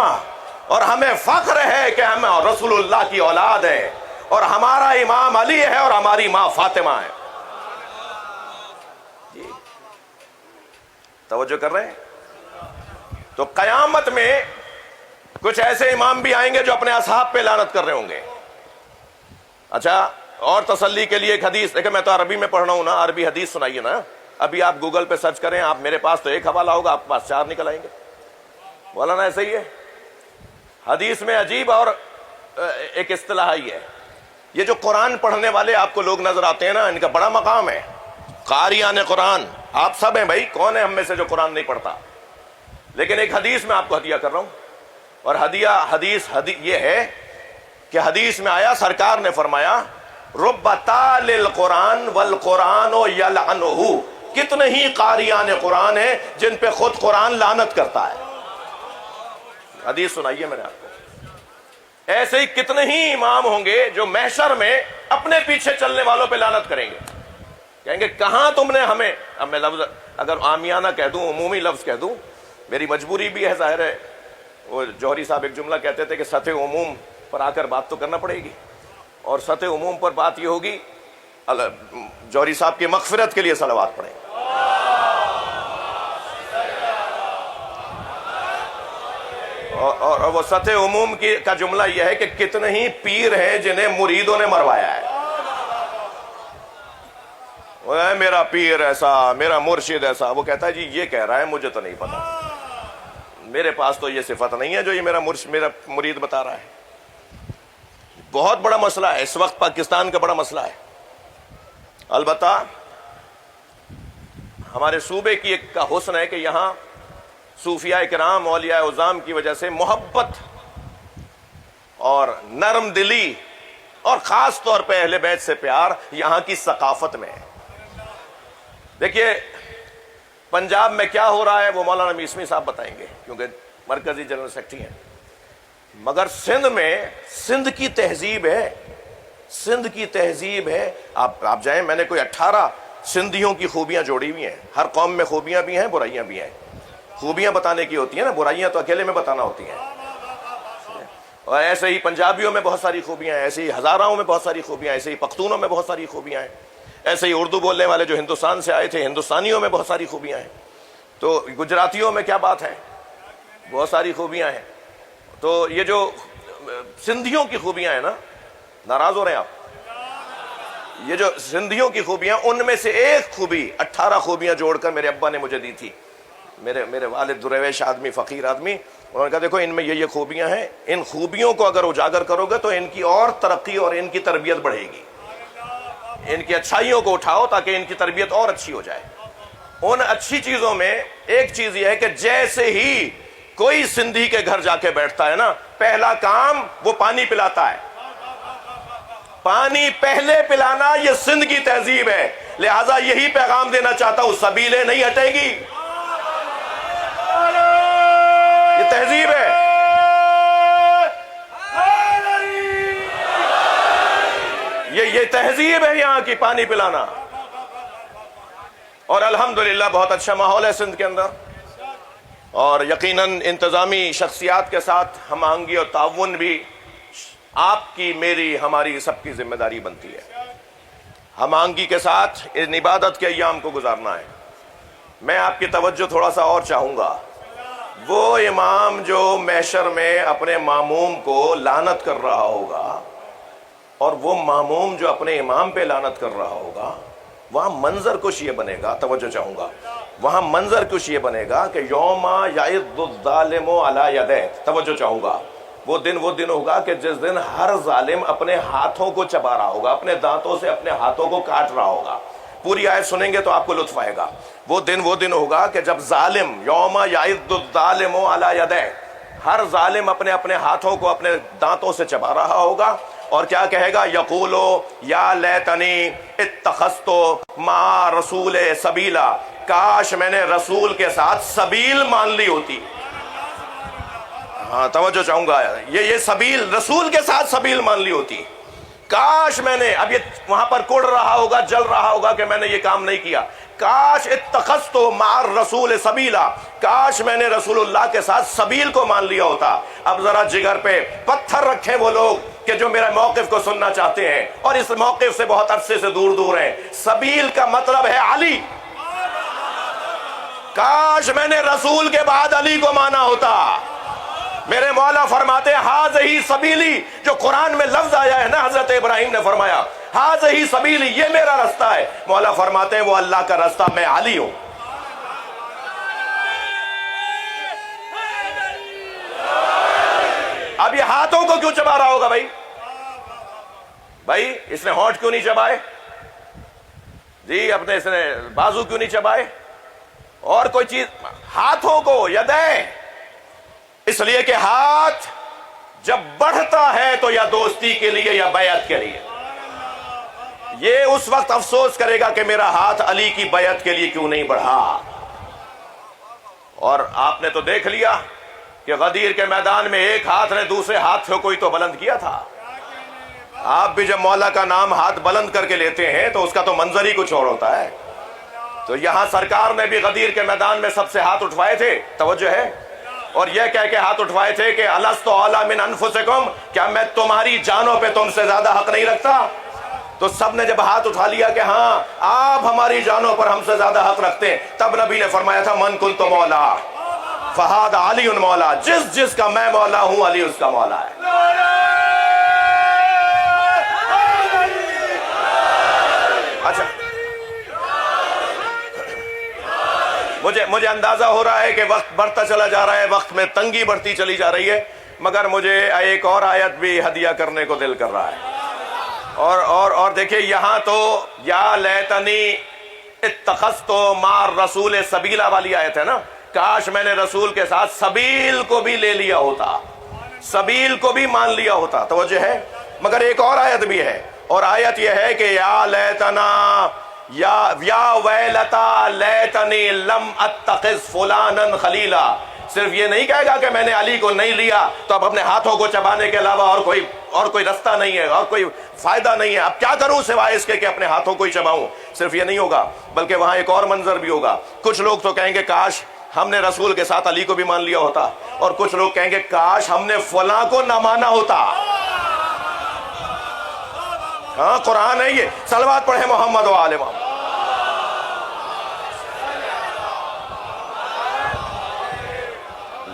Speaker 1: اور ہمیں فخر ہے کہ ہم رسول اللہ کی اولاد ہیں اور ہمارا امام علی ہے اور ہماری ماں فاطمہ ہے. جی توجہ کر رہے ہیں؟ تو قیامت میں کچھ ایسے امام بھی آئیں گے جو اپنے اصحاب پہ لعنت کر رہے ہوں گے. اچھا، اور تسلی کے لیے ایک حدیث دیکھیں، میں تو عربی میں پڑھ رہا ہوں نا، عربی حدیث سنائیے نا. ابھی آپ گوگل پہ سرچ کریں، آپ میرے پاس تو ایک حوالہ ہوگا، آپ کے پاس 4 نکل آئیں گے. مولانا ایسا ہی ہے. حدیث میں عجیب اور ایک اصطلاح ہی ہے. یہ جو قرآن پڑھنے والے آپ کو لوگ نظر آتے ہیں نا، ان کا بڑا مقام ہے. قاریان قرآن آپ سب ہیں بھائی، کون ہے ہم میں سے جو قرآن نہیں پڑھتا؟ لیکن ایک حدیث میں آپ کو ہدیہ کر رہا ہوں، اور حدیث یہ ہے کہ حدیث میں آیا، سرکار نے فرمایا، رب تال القرآن والقرآن یلعنہ، کتنے ہی قاریان قرآن ہیں جن پہ خود قرآن لعنت کرتا ہے. حدیث سنائیے میں نے آپ کو. ایسے ہی کتنے ہی امام ہوں گے جو محشر میں اپنے پیچھے چلنے والوں پہ لعنت کریں گے، کہیں گے کہاں تم نے ہمیں. اب میں لفظ اگر عامیانہ کہہ دوں، عمومی لفظ کہہ دوں، میری مجبوری بھی ہے، ظاہر ہے. وہ جوہری صاحب ایک جملہ کہتے تھے کہ سطح عموم پر آ کر بات تو کرنا پڑے گی، اور سطح عموم پر بات یہ ہوگی، جوہری صاحب کی مغفرت کے لیے صلوات پڑھیں. اور وہ سطح عموم کا جملہ یہ ہے کہ کتنے ہی پیر ہیں جنہیں مریدوں نے مروایا ہے. میرا پیر ایسا، میرا مرشد ایسا. وہ کہتا ہے جی یہ کہہ رہا ہے، مجھے تو نہیں پتا، میرے پاس تو یہ صفت نہیں ہے جو یہ میرا مرید بتا رہا ہے. بہت بڑا مسئلہ ہے اس وقت، پاکستان کا بڑا مسئلہ ہے. البتہ ہمارے صوبے کی ایک کا حسن ہے کہ یہاں صوفیاء کرام، اولیاء عظام کی وجہ سے محبت اور نرم دلی اور خاص طور پہ اہل بیت سے پیار یہاں کی ثقافت میں ہے. دیکھیے پنجاب میں کیا ہو رہا ہے وہ مولانا میسمی صاحب بتائیں گے، کیونکہ مرکزی جنرل سیکرٹری ہیں. مگر سندھ میں، سندھ کی تہذیب ہے، سندھ کی تہذیب ہے. آپ جائیں، میں نے کوئی 18 سندھیوں کی خوبیاں جوڑی ہوئی ہیں. ہر قوم میں خوبیاں بھی ہیں، برائیاں بھی ہیں. خوبیاں بتانے کی ہوتی ہیں نا، برائیاں تو اکیلے میں بتانا ہوتی ہیں. اور ایسے ہی پنجابیوں میں بہت ساری خوبیاں ہیں، ایسے ہی ہزاراؤں میں بہت ساری خوبیاں ہیں، ایسے ہی پختونوں میں بہت ساری خوبیاں ہیں، ایسے ہی اردو بولنے والے جو ہندوستان سے آئے تھے ہندوستانیوں میں بہت ساری خوبیاں ہیں. تو گجراتیوں میں کیا بات ہے، بہت ساری خوبیاں ہیں. تو یہ جو سندھیوں کی خوبیاں ہیں نا، ناراض ہو رہے ہیں آپ؟ یہ جو سندھیوں کی خوبیاں، ان میں سے ایک خوبی 18 خوبیاں جوڑ کر میرے ابا نے مجھے دی تھی. میرے والد درویش آدمی، فقیر آدمی، انہوں نے کہا دیکھو ان میں یہ خوبیاں ہیں، ان خوبیوں کو اگر اجاگر کرو گے تو ان کی اور ترقی اور ان کی تربیت بڑھے گی. ان کی اچھائیوں کو اٹھاؤ تاکہ ان کی تربیت اور اچھی ہو جائے. ان اچھی چیزوں میں ایک چیز یہ ہے کہ جیسے ہی کوئی سندھی کے گھر جا کے بیٹھتا ہے نا، پہلا کام وہ پانی پلاتا ہے. پانی پہلے پلانا یہ سندھ کی تہذیب ہے. لہذا یہی پیغام دینا چاہتا ہوں، سبیلیں نہیں ہٹے گی، یہ تہذیب ہے. یہ تہذیب ہے یہاں کی، پانی پلانا. اور الحمدللہ بہت اچھا ماحول ہے سندھ کے اندر، اور یقیناً انتظامی شخصیات کے ساتھ ہم آہنگی اور تعاون بھی آپ کی، میری، ہماری سب کی ذمہ داری بنتی ہے. ہم آہنگی کے ساتھ ان عبادت کے ایام کو گزارنا ہے. میں آپ کی توجہ تھوڑا سا اور چاہوں گا. وہ امام جو محشر میں اپنے ماموم کو لعنت کر رہا ہوگا، اور وہ ماموم جو اپنے امام پہ لعنت کر رہا ہوگا، وہاں منظر کچھ یہ بنے گا، توجہ چاہوں گا، وہاں منظر کچھ یہ بنے گا کہ یوم یعض الظالم علی یدیہ، توجہ چاہوں گا. وہ دن ہوگا کہ جس دن ہر ظالم اپنے ہاتھوں کو چبا رہا ہوگا، اپنے دانتوں سے اپنے ہاتھوں کو کاٹ رہا ہوگا. پوری آیت سنیں گے تو آپ کو لطف آئے گا. وہ دن ہوگا کہ جب ظالم، یوم یعض الظالم علی یدیہ، ہر ظالم اپنے ہاتھوں کو اپنے دانتوں سے چبا رہا ہوگا، اور کیا کہے گا؟ یقولو یا لیتنی اتخذتو مع رسول سبیلا، کاش میں نے رسول کے ساتھ سبیل مان لی ہوتی۔ ہاں توجہ چاہوں گا، یہ سبیل، رسول کے ساتھ سبیل مان لی ہوتی۔ کاش میں نے، اب یہ وہاں پر کوڑ رہا ہوگا، جل رہا ہوگا کہ میں نے یہ کام نہیں کیا، کاش اتخذتو مع الرسول سبیلا، کاش میں نے رسول اللہ کے ساتھ سبیل کو مان لیا ہوتا۔ اب ذرا جگر پہ پتھر رکھیں وہ لوگ کہ جو میرے موقف کو سننا چاہتے ہیں اور اس موقف سے بہت عرصے سے دور دور ہیں۔ سبیل کا مطلب ہے علی، کاش میں نے رسول کے بعد علی کو مانا ہوتا۔ میرے مولا فرماتے ہیں ہاذہی سبیلی، جو قرآن میں لفظ آیا ہے نا، حضرت ابراہیم نے فرمایا ہاذہی سبیلی، یہ میرا رستہ ہے۔ مولا فرماتے ہیں وہ اللہ کا رستہ، میں علی ہوں۔ اب یہ ہاتھوں کو کیوں چبا رہا ہوگا بھائی اس نے ہونٹ کیوں نہیں چبائے جی، اپنے اس نے بازو کیوں نہیں چبائے، اور کوئی چیز؟ ہاتھوں کو، یدیں، اس لیے کہ ہاتھ جب بڑھتا ہے تو یا دوستی کے لیے یا بیعت کے لیے، یہ اس وقت افسوس کرے گا کہ میرا ہاتھ علی کی بیعت کے لیے کیوں نہیں بڑھا۔ اور آپ نے تو دیکھ لیا کہ غدیر کے میدان میں ایک ہاتھ نے دوسرے ہاتھ سے کوئی تو بلند کیا تھا۔ آپ بھی جب مولا کا نام ہاتھ بلند کر کے لیتے ہیں تو اس کا تو منظر ہی کچھ اور ہوتا ہے۔ تو یہاں سرکار نے بھی غدیر کے میدان میں سب سے ہاتھ اٹھوائے تھے، توجہ ہے، اور یہ کہہ کے ہاتھ اٹھوائے تھے کہ الستُ اعلیٰ من انفسکم، کیا میں تمہاری جانوں پہ تم سے زیادہ حق نہیں رکھتا؟ تو سب نے جب ہاتھ اٹھا لیا کہ ہاں آپ ہماری جانوں پر ہم سے زیادہ حق رکھتے ہیں، تب نبی نے فرمایا تھا من کنت مولا فہذا علی مولا، جس کا میں مولا ہوں علی اس کا مولا ہے۔ اچھا، مجھے اندازہ ہو رہا ہے کہ وقت بڑھتا چلا جا رہا ہے، وقت میں تنگی بڑھتی چلی جا رہی ہے، مگر مجھے ایک اور آیت بھی ہدیہ کرنے کو دل کر رہا ہے۔ اور دیکھیں یہاں تو یا لیتنی اتخذتو مع الرسول سبیلا والی آیت ہے نا، کاش میں نے رسول کے ساتھ سبیل کو بھی لے لیا ہوتا، سبیل کو بھی مان لیا ہوتا، توجہ ہے۔ مگر ایک اور آیت بھی ہے، اور آیت یہ ہے کہ یا لیتنا یا ویلتا لیتنی لم اتخذ فلانا خلیلا، صرف یہ نہیں کہے گا کہ میں نے علی کو نہیں لیا تو اب اپنے ہاتھوں کو چبانے کے علاوہ اور کوئی رستہ نہیں ہے اور کوئی فائدہ نہیں ہے، اب کیا کروں سوائے اس کے کہ اپنے ہاتھوں کو ہی چباؤں۔ صرف یہ نہیں ہوگا، بلکہ وہاں ایک اور منظر بھی ہوگا۔ کچھ لوگ تو کہیں گے کاش ہم نے رسول کے ساتھ علی کو بھی مان لیا ہوتا، اور کچھ لوگ کہیں گے کاش ہم نے فلاں کو نہ مانا ہوتا۔ ہاں قرآن ہے یہ، صلوات پڑھے محمد و آل محمد۔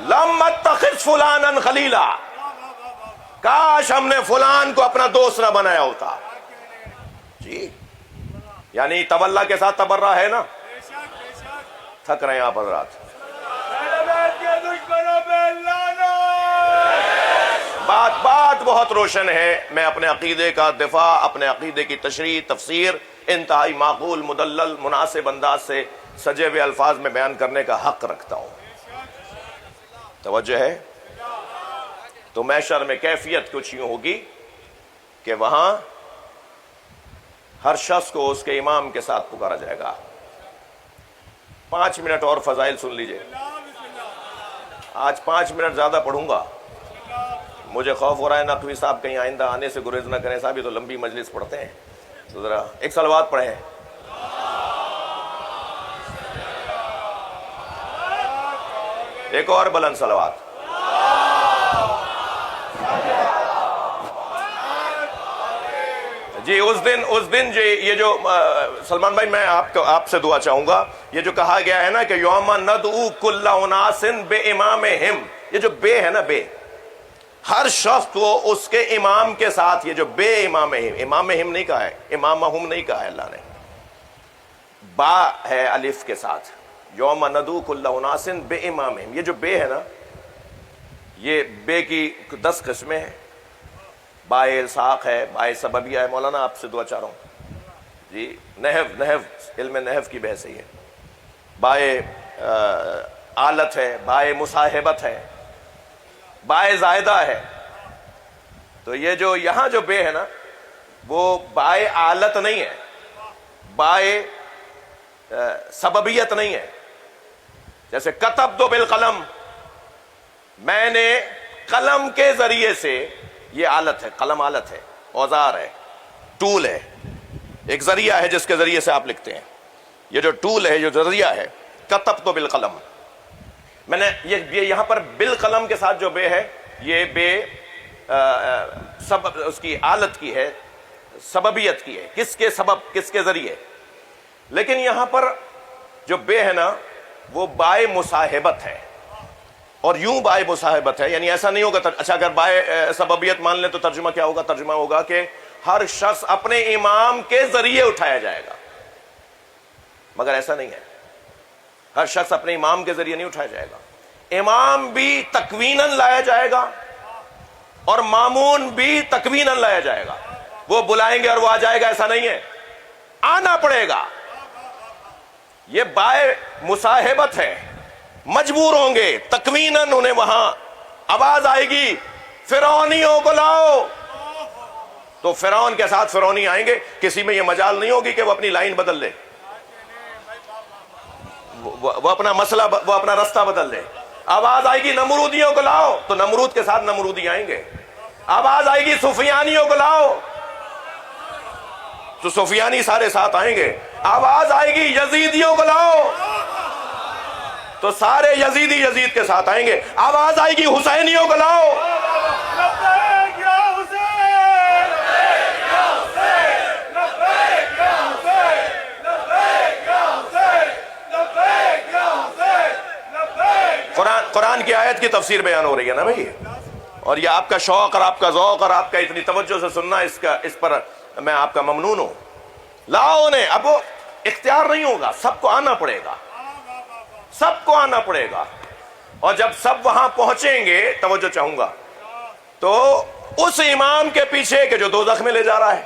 Speaker 1: لم اتخذ فلانا خلیلا، کاش ہم نے فلان کو اپنا دوست نہ بنایا ہوتا جی، یعنی تولا کے ساتھ تبرہ ہے نا۔ تھک رہے ہیں آپ حضرات، بات بہت روشن ہے۔ میں اپنے عقیدے کا دفاع، اپنے عقیدے کی تشریح، تفسیر انتہائی معقول، مدلل، مناسب انداز سے سجے ہوئے الفاظ میں بیان کرنے کا حق رکھتا ہوں، توجہ ہے۔ تو محشر میں کیفیت کچھ یوں ہوگی کہ وہاں ہر شخص کو اس کے امام کے ساتھ پکارا جائے گا۔ 5 منٹ اور فضائل سن لیجئے، آج 5 منٹ زیادہ پڑھوں گا، مجھے خوف ہو رہا ہے نقوی صاحب کہیں آئندہ آنے سے گریز نہ کریں، صاحب یہ تو لمبی مجلس پڑھتے ہیں، تو ذرا ایک صلوات پڑھیں۔ ایک اور بلند صلوات۔ جی اس دن جی یہ جو سلمان بھائی میں آپ سے دعا چاہوں گا، یہ جو کہا گیا ہے نا کہ یوم ندعو کل اناس بامامہم، یہ جو بے ہے نا، بے، ہر شخص کو اس کے امام کے ساتھ، یہ جو بے امامہم، امامہم نہیں کہا ہے، امامہم نہیں کہا ہے اللہ نے، با ہے الف کے ساتھ، یوم ندعو کل اناس بامامہم، یہ جو بے ہے نا، یہ بے کی 10 قسمیں ہیں، بائے الساق ہے، بائے سببیہ ہے، مولانا آپ سے دعا چاہ رہا ہوں جی، نحو علم نحو کی بحث ہے، بائے آلت ہے، بائے مصاحبت ہے، بائے زائدہ ہے، تو یہ جو یہاں جو بے ہے نا وہ بائے آلت نہیں ہے، بائے سببیت نہیں ہے. جیسے کتب دو بالقلم، میں نے قلم کے ذریعے سے، یہ آلت ہے، قلم آلت ہے، اوزار ہے، ٹول ہے، ایک ذریعہ ہے جس کے ذریعے سے آپ لکھتے ہیں. یہ جو ٹول ہے، جو ذریعہ ہے، کتب تو بالقلم، میں نے یہ یہاں پر بالقلم کے ساتھ جو بے ہے، یہ بے سبب اس کی آلت کی ہے، سببیت کی ہے، کس کے سبب، کس کے ذریعے. لیکن یہاں پر جو بے ہے نا وہ بائے مصاحبت ہے، اور یوں بائے مصاحبت ہے، یعنی ایسا نہیں ہوگا. اچھا اگر بائے سببیت مان لیں تو ترجمہ کیا ہوگا؟ ترجمہ ہوگا کہ ہر شخص اپنے امام کے ذریعے اٹھایا جائے گا، مگر ایسا نہیں ہے. ہر شخص اپنے امام کے ذریعے نہیں اٹھایا جائے گا. امام بھی تکویناً لایا جائے گا اور مامون بھی تکویناً لایا جائے گا. وہ بلائیں گے اور وہ آ جائے گا، ایسا نہیں ہے، آنا پڑے گا. یہ بائے مصاحبت ہے، مجبور ہوں گے تکویناً. انہیں وہاں آواز آئے گی فرعونیوں کو لاؤ، تو فرعون کے ساتھ فرعونی آئیں گے. کسی میں یہ مجال نہیں ہوگی کہ وہ اپنی لائن بدل لے، وہ اپنا مسئلہ، وہ اپنا رستہ بدل لے. آواز آئے گی نمرودیوں کو لاؤ، تو نمرود کے ساتھ نمرودی آئیں گے. آواز آئے گی سفیانیوں کو لاؤ، تو سفیانی سارے ساتھ آئیں گے. آواز آئے گی یزیدیوں کو لاؤ، تو سارے یزیدی یزید کے ساتھ آئیں گے. آواز آئے گی حسینیوں کو لاؤ، قرآن کی آیت کی تفسیر بیان ہو رہی ہے نا بھائی. اور یہ آپ کا شوق اور آپ کا ذوق اور آپ کا اتنی توجہ سے سننا، اس پر میں آپ کا ممنون ہوں. لاؤ انہیں. اب وہ اختیار نہیں ہوگا، سب کو آنا پڑے گا، سب کو آنا پڑے گا. اور جب سب وہاں پہنچیں گے، توجہ چاہوں گا، تو اس امام کے پیچھے کہ جو دوزخ میں لے جا رہا ہے،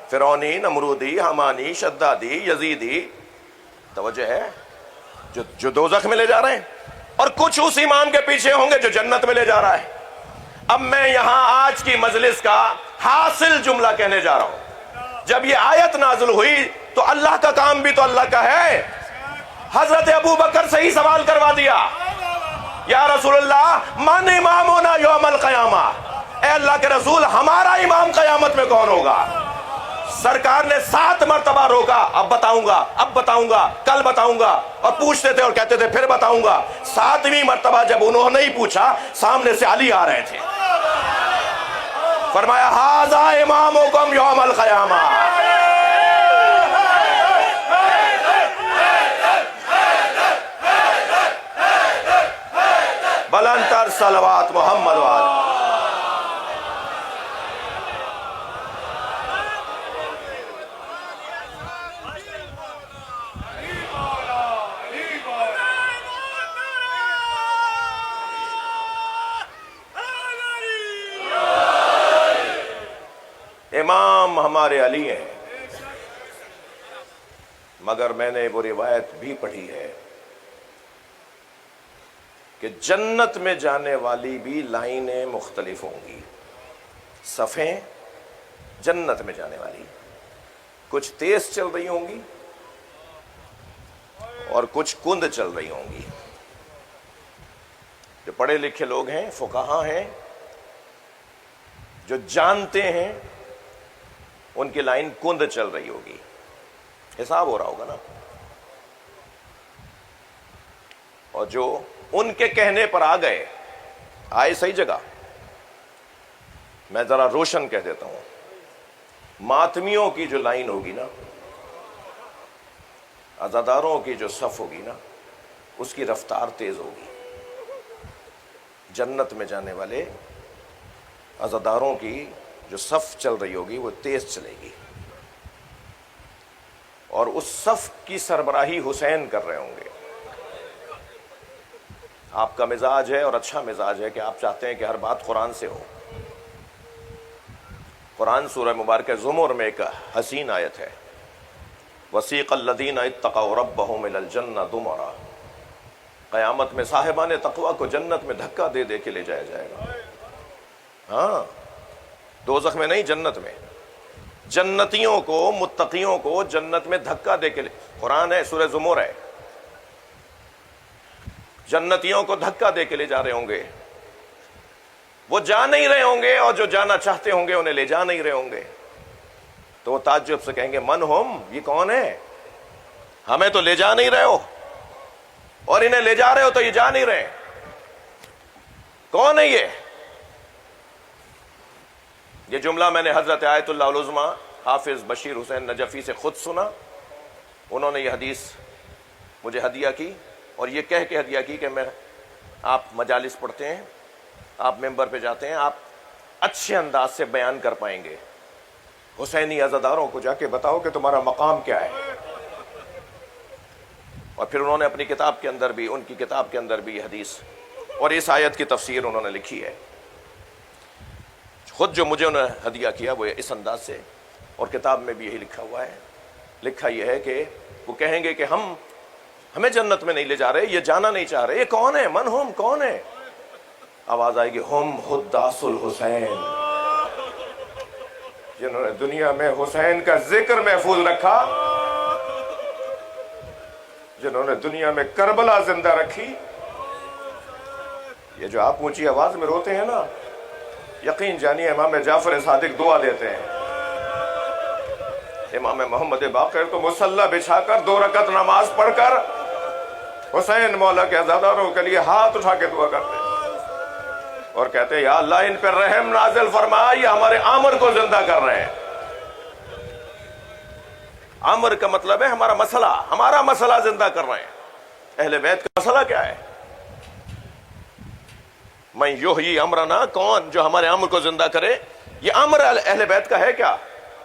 Speaker 1: فرعونی، نمرودی، حمانی، شدادی، یزیدی، توجہ ہے، جو دوزخ میں لے جا رہے ہیں، اور کچھ اس امام کے پیچھے ہوں گے جو جنت میں لے جا رہا ہے. اب میں یہاں آج کی مجلس کا حاصل جملہ کہنے جا رہا ہوں. جب یہ آیت نازل ہوئی تو اللہ کا کام بھی تو اللہ کا ہے. حضرت ابو بکر سے ہی سوال کروا دیا، یا رسول اللہ من امامنا یوم القیامہ، اے اللہ کے رسول ہمارا امام قیامت میں کون ہوگا؟ سرکار نے 7 مرتبہ روکا، اب بتاؤں گا، اب بتاؤں گا، کل بتاؤں گا، اور پوچھتے تھے اور کہتے تھے پھر بتاؤں گا. 7ویں مرتبہ جب انہوں نے ہی پوچھا، سامنے سے علی آ رہے تھے. فرمایا ھذا امامکم یوم القیامہ. بلند تر صلوات محمد وآلہ. امام ہمارے علی ہیں، مگر میں نے وہ روایت بھی پڑھی ہے کہ جنت میں جانے والی بھی لائنیں مختلف ہوں گی. صفیں جنت میں جانے والی کچھ تیز چل رہی ہوں گی اور کچھ کند چل رہی ہوں گی. جو پڑھے لکھے لوگ ہیں، فقہا ہیں، جو جانتے ہیں، ان کی لائن کند چل رہی ہوگی. حساب ہو رہا ہوگا نا. اور جو ان کے کہنے پر آ گئے، آئے صحیح جگہ. میں ذرا روشن کہہ دیتا ہوں، ماتمیوں کی جو لائن ہوگی نا، عزاداروں کی جو صف ہوگی نا، اس کی رفتار تیز ہوگی. جنت میں جانے والے عزاداروں کی جو صف چل رہی ہوگی وہ تیز چلے گی، اور اس صف کی سربراہی حسین کر رہے ہوں گے. آپ کا مزاج ہے اور اچھا مزاج ہے کہ آپ چاہتے ہیں کہ ہر بات قرآن سے ہو. قرآن سورہ مبارکہ زمر میں ایک حسین آیت ہے، وسیق الذین اتقوا ربهم الی الجنہ زمرا. قیامت میں صاحبان تقوی کو جنت میں دھکا دے دے کے لے جایا جائے گا. ہاں، دوزخ میں نہیں، جنت میں۔ جنتیوں کو، متقیوں کو جنت میں دھکا دے کے قرآن ہے، سورہ زمر ہے، جنتیوں کو دھکا دے کے لے جا رہے ہوں گے، وہ جا نہیں رہے ہوں گے، اور جو جانا چاہتے ہوں گے انہیں لے جا نہیں رہے ہوں گے، تو وہ تعجب سے کہیں گے من ہم، یہ کون ہے؟ ہمیں تو لے جا نہیں رہے ہو، اور انہیں لے جا رہے ہو تو یہ جا نہیں رہے، کون ہے یہ؟ یہ جملہ میں نے حضرت آیت اللہ العظمیٰ حافظ بشیر حسین نجفی سے خود سنا، انہوں نے یہ حدیث مجھے ہدیہ کی، اور یہ کہہ کے ہدیہ کی کہ میں، آپ مجالس پڑھتے ہیں، آپ ممبر پہ جاتے ہیں، آپ اچھے انداز سے بیان کر پائیں گے، حسینی عزاداروں کو جا کے بتاؤ کہ تمہارا مقام کیا ہے۔ اور پھر انہوں نے اپنی کتاب کے اندر بھی، ان کی کتاب کے اندر بھی یہ حدیث اور اس آیت کی تفسیر انہوں نے لکھی ہے، خود جو مجھے انہوں نے ہدیہ کیا وہ اس انداز سے، اور کتاب میں بھی یہی لکھا ہوا ہے۔ لکھا یہ ہے کہ وہ کہیں گے کہ ہمیں جنت میں نہیں لے جا رہے، یہ جانا نہیں چاہ رہے، یہ کون ہے؟ من ہم، کون ہے؟ آواز آئے گی ہم حداث الحسین، جنہوں نے دنیا میں حسین کا ذکر محفوظ رکھا، جنہوں نے دنیا میں کربلا زندہ رکھی۔ یہ جو آپ اونچی آواز میں روتے ہیں نا، یقین جانیے امام جعفر صادق دعا دیتے ہیں۔ امام محمد باقر تو مصلی بچھا کر 2 رکعت نماز پڑھ کر حسین مولا کے عزاداروں کے لیے ہاتھ اٹھا کے دعا کرتے ہیں اور کہتے ہیں یا اللہ ان پر رحم نازل فرما، یہ ہمارے عامر کو زندہ کر رہے ہیں۔ عامر کا مطلب ہے ہمارا مسئلہ زندہ کر رہے ہیں۔ اہل بیت کا مسئلہ کیا ہے؟ میں یحیی امرنا، کون جو ہمارے عامر کو زندہ کرے؟ یہ عامر اہل بیت کا ہے کیا؟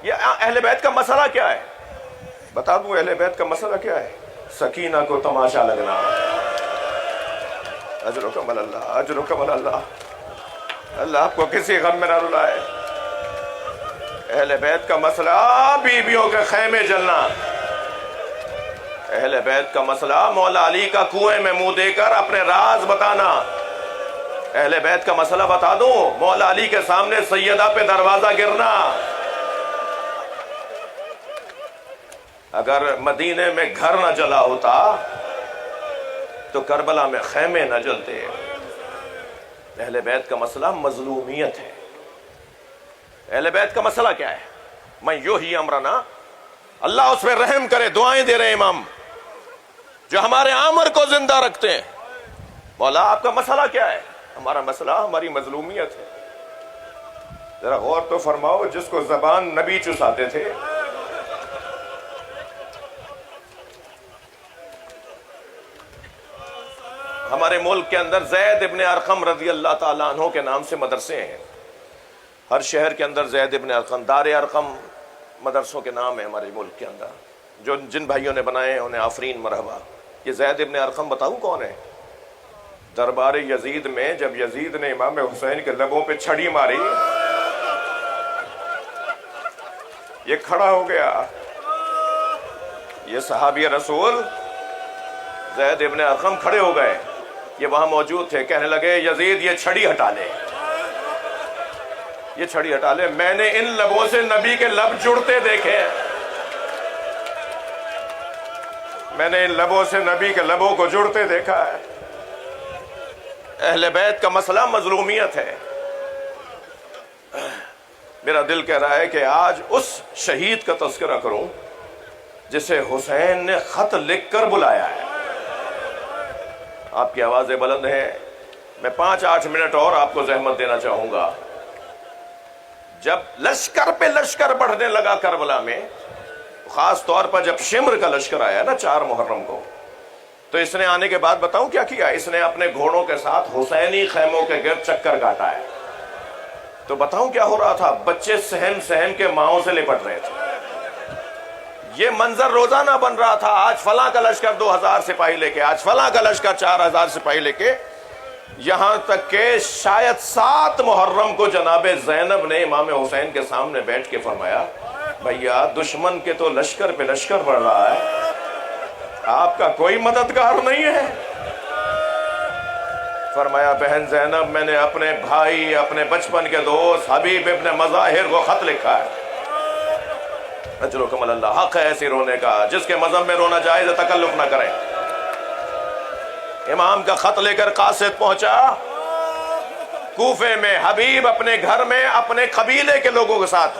Speaker 1: یہ اہل بیت کا مسئلہ کیا ہے؟ بتا دوں اہل بیت کا مسئلہ کیا ہے؟ سکینہ کو تماشا لگنا۔ اجرکم اللہ، اجرکم اللہ، اللہ آپ کو کسی غم میں نہ رلائے۔ اہل بیت کا مسئلہ بیویوں کے خیمے جلنا، اہل بیت کا مسئلہ مولا علی کا کنویں میں منہ دے کر اپنے راز بتانا۔ اہل بیت کا مسئلہ بتا دوں، مولا علی کے سامنے سیدہ پہ دروازہ گرنا۔ اگر مدینے میں گھر نہ جلا ہوتا تو کربلا میں خیمے نہ جلتے۔ اہل بیت کا مسئلہ مظلومیت ہے۔ اہل بیت کا مسئلہ کیا ہے؟ میں یحیی امرنا، اللہ اس پہ رحم کرے، دعائیں دے رہے امام جو ہمارے عامر کو زندہ رکھتے ہیں۔ مولا آپ کا مسئلہ کیا ہے؟ ہمارا مسئلہ ہماری مظلومیت ہے۔ ذرا غور تو فرماؤ، جس کو زبان نبی چساتے تھے، ہمارے ملک کے اندر زید ابن ارقم رضی اللہ تعالیٰ عنہ کے نام سے مدرسے ہیں، ہر شہر کے اندر زید ابن ارقم، دار ارقم مدرسوں کے نام ہیں ہمارے ملک کے اندر، جن بھائیوں نے بنائے ہیں انہیں آفرین مرحبا۔ یہ زید ابن ارقم بتاؤں کون ہے؟ دربار یزید میں جب یزید نے امام حسین کے لبوں پہ چھڑی ماری، یہ کھڑا ہو گیا، یہ صحابی رسول زید ابن ارقم کھڑے ہو گئے، یہ وہاں موجود تھے، کہنے لگے یزید یہ چھڑی ہٹا لے، یہ چھڑی ہٹا لے، میں نے ان لبوں سے نبی کے لب جڑتے دیکھے، میں نے ان لبوں سے نبی کے لبوں کو جڑتے دیکھا ہے۔ اہل بیت کا مسئلہ مظلومیت ہے۔ میرا دل کہہ رہا ہے کہ آج اس شہید کا تذکرہ کروں جسے حسین نے خط لکھ کر بلایا ہے۔ آپ کی آوازیں بلند ہیں، میں 5-8 منٹ اور آپ کو زحمت دینا چاہوں گا۔ جب لشکر پہ لشکر بڑھنے لگا کربلا میں، خاص طور پر جب شمر کا لشکر آیا نا 4 محرم کو، تو اس نے آنے کے بعد بتاؤں کیا کیا؟ اس نے اپنے گھوڑوں کے ساتھ حسینی خیموں کے گرد چکر کاٹا ہے۔ تو بتاؤں کیا ہو رہا تھا؟ بچے سہن سہن کے ماؤں سے لپٹ رہے تھے۔ یہ منظر روزانہ بن رہا تھا، آج فلاں کا لشکر 2000 سپاہی لے کے، آج فلاں کا لشکر 4000 سپاہی لے کے، یہاں تک کہ شاید 7 محرم کو جناب زینب نے امام حسین کے سامنے بیٹھ کے فرمایا بھیا دشمن کے تو لشکر پہ لشکر بڑھ رہا ہے، آپ کا کوئی مددگار نہیں ہے۔ فرمایا بہن زینب میں نے اپنے بھائی اپنے بچپن کے دوست حبیب ابن مظاہر کو خط لکھا ہے. اجرکم اللہ، حق ہے ایسی رونے کا، جس کے مذہب میں رونا جائز ہے تکلف نہ کریں. امام کا خط لے کر قاصد پہنچا کوفے میں. حبیب اپنے گھر میں اپنے قبیلے کے لوگوں کے ساتھ،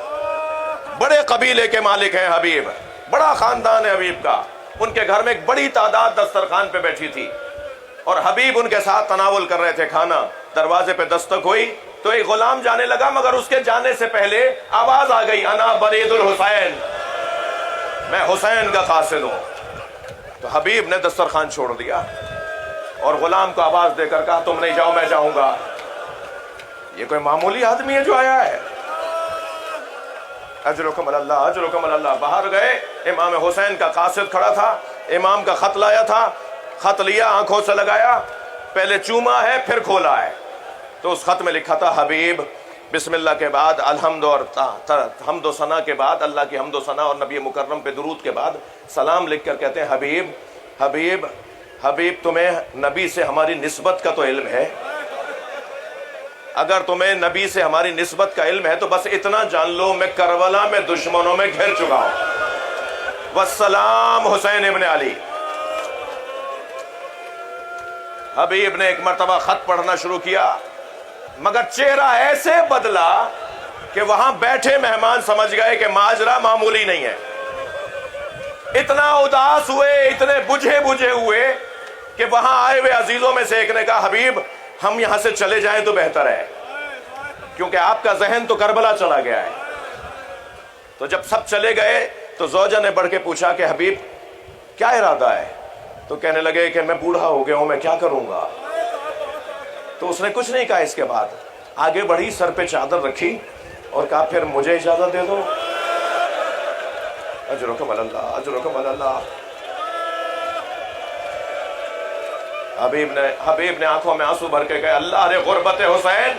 Speaker 1: بڑے قبیلے کے مالک ہیں حبیب، بڑا خاندان ہے حبیب کا. ان کے گھر میں ایک بڑی تعداد دسترخوان پہ بیٹھی تھی اور حبیب ان کے ساتھ تناول کر رہے تھے کھانا. دروازے پہ دستک ہوئی تو ایک غلام جانے لگا، مگر اس کے جانے سے پہلے آواز آ گئی، انا برید الحسین، میں حسین کا قاصد ہوں. تو حبیب نے دسترخوان چھوڑ دیا اور غلام کو آواز دے کر کہا تم نہیں جاؤ میں جاؤں گا. یہ کوئی معمولی آدمی ہے جو آیا ہے؟ اجرکم اللہ، اجرکم اللہ. باہر گئے، امام حسین کا قاصد کھڑا تھا، امام کا خط لایا تھا. خط لیا، آنکھوں سے لگایا، پہلے چوما ہے پھر کھولا ہے. تو اس خط میں لکھا تھا حبیب بسم اللہ کے بعد الحمد اور حمد و ثنا کے بعد، اللہ کی حمد و ثنا اور نبی مکرم پہ درود کے بعد سلام لکھ کر کہتے ہیں حبیب حبیب حبیب تمہیں نبی سے ہماری نسبت کا تو علم ہے، اگر تمہیں نبی سے ہماری نسبت کا علم ہے تو بس اتنا جان لو میں کربلا میں دشمنوں میں گھر چکا ہوں. والسلام حسین ابن علی. حبیب نے ایک مرتبہ خط پڑھنا شروع کیا، مگر چہرہ ایسے بدلا کہ وہاں بیٹھے مہمان سمجھ گئے کہ ماجرا معمولی نہیں ہے. اتنا اداس ہوئے، اتنے بجھے ہوئے کہ وہاں آئے ہوئے عزیزوں میں سے ایک نے کہا حبیب ہم یہاں سے چلے جائیں تو بہتر ہے، کیونکہ آپ کا ذہن تو کربلا چلا گیا ہے. تو جب سب چلے گئے تو زوجہ نے بڑھ کے پوچھا کہ حبیب کیا ارادہ ہے؟ تو کہنے لگے کہ میں بوڑھا ہو گیا ہوں، میں کیا کروں گا. تو اس نے کچھ نہیں کہا. اس کے بعد آگے بڑھی، سر پہ چادر رکھی اور کہا پھر مجھے اجازت دے دو. اجرکم اللہ، اجرکم اللہ. حبیب نے آنکھوں میں آنسو بھر کے کہا اللہ رے غربت حسین،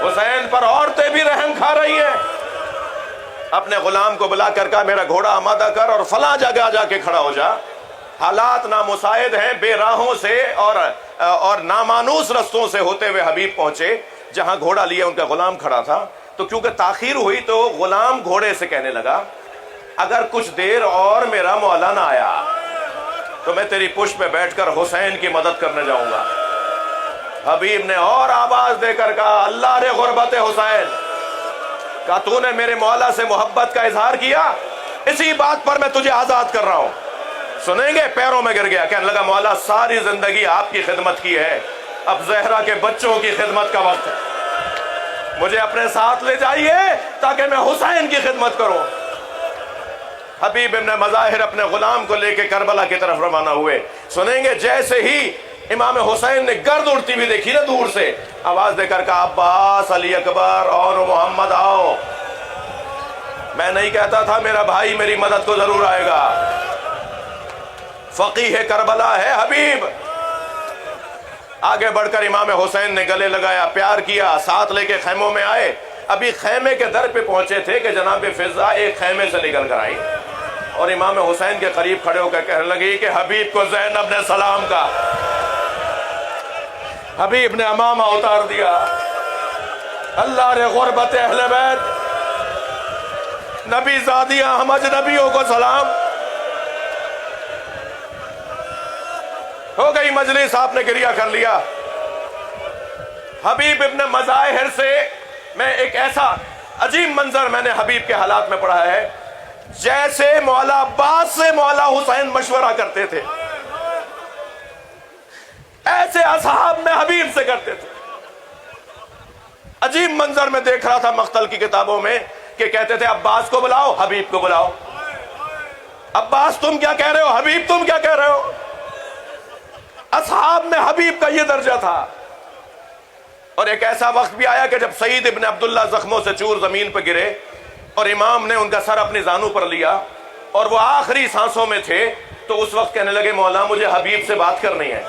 Speaker 1: حسین پر عورتیں بھی رحم کھا رہی ہیں. اپنے غلام کو بلا کر کہا میرا گھوڑا آمادہ کر اور فلاں جگہ جا کے کھڑا ہو جا. حالات نامساعد ہیں، بے راہوں سے اور نامانوس رستوں سے ہوتے ہوئے حبیب پہنچے جہاں گھوڑا لیا ان کا غلام کھڑا تھا. تو کیونکہ تاخیر ہوئی تو غلام گھوڑے سے کہنے لگا اگر کچھ دیر اور میرا مولا نہ آیا تو میں تیری پشت پہ بیٹھ کر حسین کی مدد کرنے جاؤں گا. حبیب نے اور آواز دے کر کہا اللہ رے غربت حسین، کہا تو نے میرے مولا سے محبت کا اظہار کیا، اسی بات پر میں تجھے آزاد کر رہا ہوں. سنیں گے؟ پیروں میں گر گیا، کہنے لگا مولا ساری زندگی آپ کی خدمت کی ہے، اب زہرا کے بچوں کی خدمت کا وقت ہے، مجھے اپنے ساتھ لے جائیے تاکہ میں حسین کی خدمت کروں. حبیب ابن مظاہر اپنے غلام کو لے کے کربلا کی طرف روانہ ہوئے. سنیں گے جیسے ہی امام حسین نے گرد اڑتی ہوئی دیکھی نا دور سے، آواز دے کر کہا عباس، علی اکبر اور محمد آؤ. میں نہیں کہتا تھا میرا بھائی میری مدد کو ضرور آئے گا. فقیہ کربلا ہے حبیب. آگے بڑھ کر امام حسین نے گلے لگایا، پیار کیا، ساتھ لے کے خیموں میں آئے. ابھی خیمے کے در پہ پہنچے تھے کہ جناب فضا ایک خیمے سے نکل کر آئی اور امام حسین کے قریب کھڑے ہو کر کہنے لگی کہ حبیب کو زینب نے سلام کہا. حبیب نے امامہ اتار دیا. اللہ رے غربت اہل بیت، نبی زادیاں ہم اجنبیوں کو سلام. ہو گئی مجلس، آپ نے گریہ کر لیا. حبیب ابن مظاہر سے میں ایک ایسا عجیب منظر میں نے حبیب کے حالات میں پڑھا ہے جیسے مولا عباس سے مولا حسین مشورہ کرتے تھے، ایسے اصحاب میں حبیب سے کرتے تھے. عجیب منظر میں دیکھ رہا تھا مقتل کی کتابوں میں کہ کہتے تھے عباس کو بلاؤ، حبیب کو بلاؤ. عباس تم کیا کہہ رہے ہو، حبیب تم کیا کہہ رہے ہو. اصحاب میں حبیب کا یہ درجہ تھا. اور ایک ایسا وقت بھی آیا کہ جب سعید ابن عبداللہ زخموں سے چور زمین پہ گرے اور امام نے ان کا سر اپنی زانو پر لیا اور وہ آخری سانسوں میں تھے تو اس وقت کہنے لگے مولا مجھے حبیب سے بات کرنی ہے.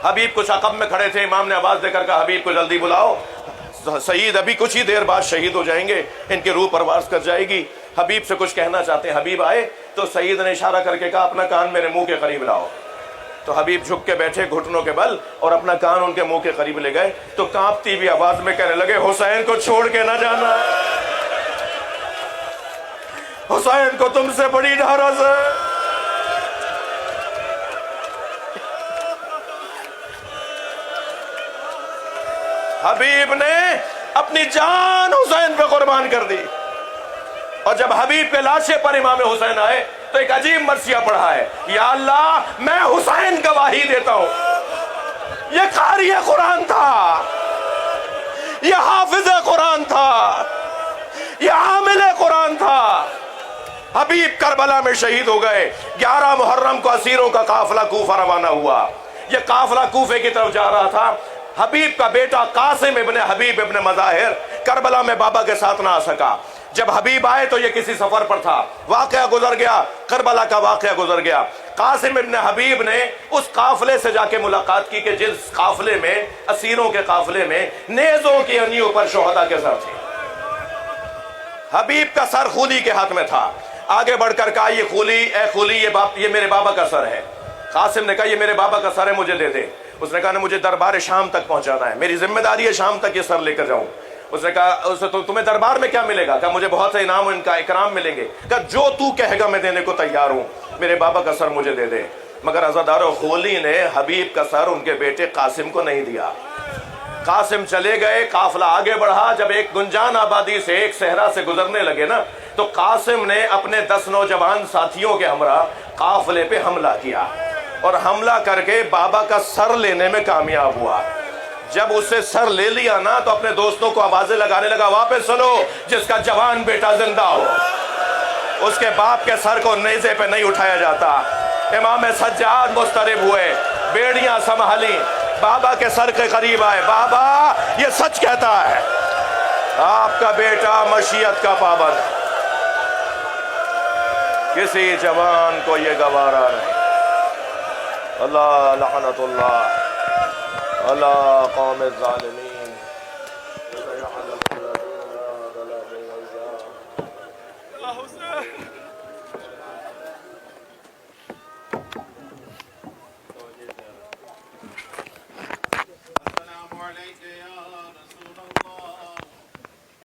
Speaker 1: حبیب کچھ عقب میں کھڑے تھے. امام نے آواز دے کر کہا حبیب کو جلدی بلاؤ، سعید ابھی کچھ ہی دیر بعد شہید ہو جائیں گے، ان کی روح پرواز کر جائے گی، حبیب سے کچھ کہنا چاہتے ہیں. حبیب آئے تو سعید نے اشارہ کر کے کہا اپنا کان میرے منہ کے قریب لاؤ. تو حبیب جھک کے بیٹھے گھٹنوں کے بل اور اپنا کان ان کے منہ کے قریب لے گئے تو کانپتی ہوئی آواز میں کہنے لگے حسین کو چھوڑ کے نہ جانا، حسین کو تم سے بڑی ڈھارس ہے۔ حبیب نے اپنی جان حسین پہ قربان کر دی، اور جب حبیب کے لاشے پر امام حسین آئے تو ایک عجیب مرثیہ پڑھا ہے، یا اللہ میں حسین گواہی دیتا ہوں یہ قاری قرآن تھا، یہ حافظ قرآن تھا، یہ عامل قرآن تھا۔ حبیب کربلا میں شہید ہو گئے۔ 11 محرم کو اسیروں کا قافلہ کوفہ روانہ ہوا، یہ قافلہ کوفے کی طرف جا رہا تھا۔ حبیب کا بیٹا قاسم ابن حبیب ابن مظاہر کربلا میں بابا کے ساتھ نہ آ سکا۔ جب حبیب آئے تو یہ کسی سفر پر تھا، واقعہ گزر گیا، کربلا کا واقعہ گزر گیا۔ قاسم ابن حبیب نے اس قافلے سے جا کے ملاقات کی کہ جس قافلے میں، اسیروں کے قافلے میں نیزوں کی انیوں پر شہداء کے سر تھے۔ حبیب کا سر خولی کے ہاتھ میں تھا، آگے بڑھ کر کہا یہ خولی، اے خولی یہ میرے بابا کا سر ہے۔ قاسم نے کہا یہ میرے بابا کا سر ہے، مجھے دے دے۔ اس نے کہا مجھے دربار شام تک پہنچانا ہے، میری ذمہ داری ہے شام تک یہ سر لے کر جاؤں۔ اس نے کہا تمہیں دربار میں کیا ملے گا؟ کہا مجھے بہت سے انعام ان کا اکرام ملیں گے۔ کہا جو تو کہے گا میں دینے کو تیار ہوں، میرے بابا کا سر مجھے دے دے۔ مگر عزادارو خولی نے حبیب کا سر ان کے بیٹے قاسم کو نہیں دیا۔ قاسم چلے گئے، قافلہ آگے بڑھا۔ جب ایک گنجان آبادی سے، ایک صحرا سے گزرنے لگے نا تو قاسم نے اپنے 10 نوجوان ساتھیوں کے ہمراہ قافلے پہ حملہ کیا اور حملہ کر کے بابا کا سر لینے میں کامیاب ہوا۔ جب اسے سر لے لیا نا تو اپنے دوستوں کو آوازیں لگانے لگا واپس چلو، جس کا جوان بیٹا زندہ ہو اس کے باپ کے سر کو نیزے پہ نہیں اٹھایا جاتا۔ امام سجاد مضطرب ہوئے، بیڑیاں سنبھالی، بابا کے سر کے قریب آئے، بابا یہ سچ کہتا ہے آپ کا بیٹا مشیت کا پابند، کسی جوان کو یہ گوارا نہیں۔ اللہ لعنت اللہ اللہ قوم الظالمین۔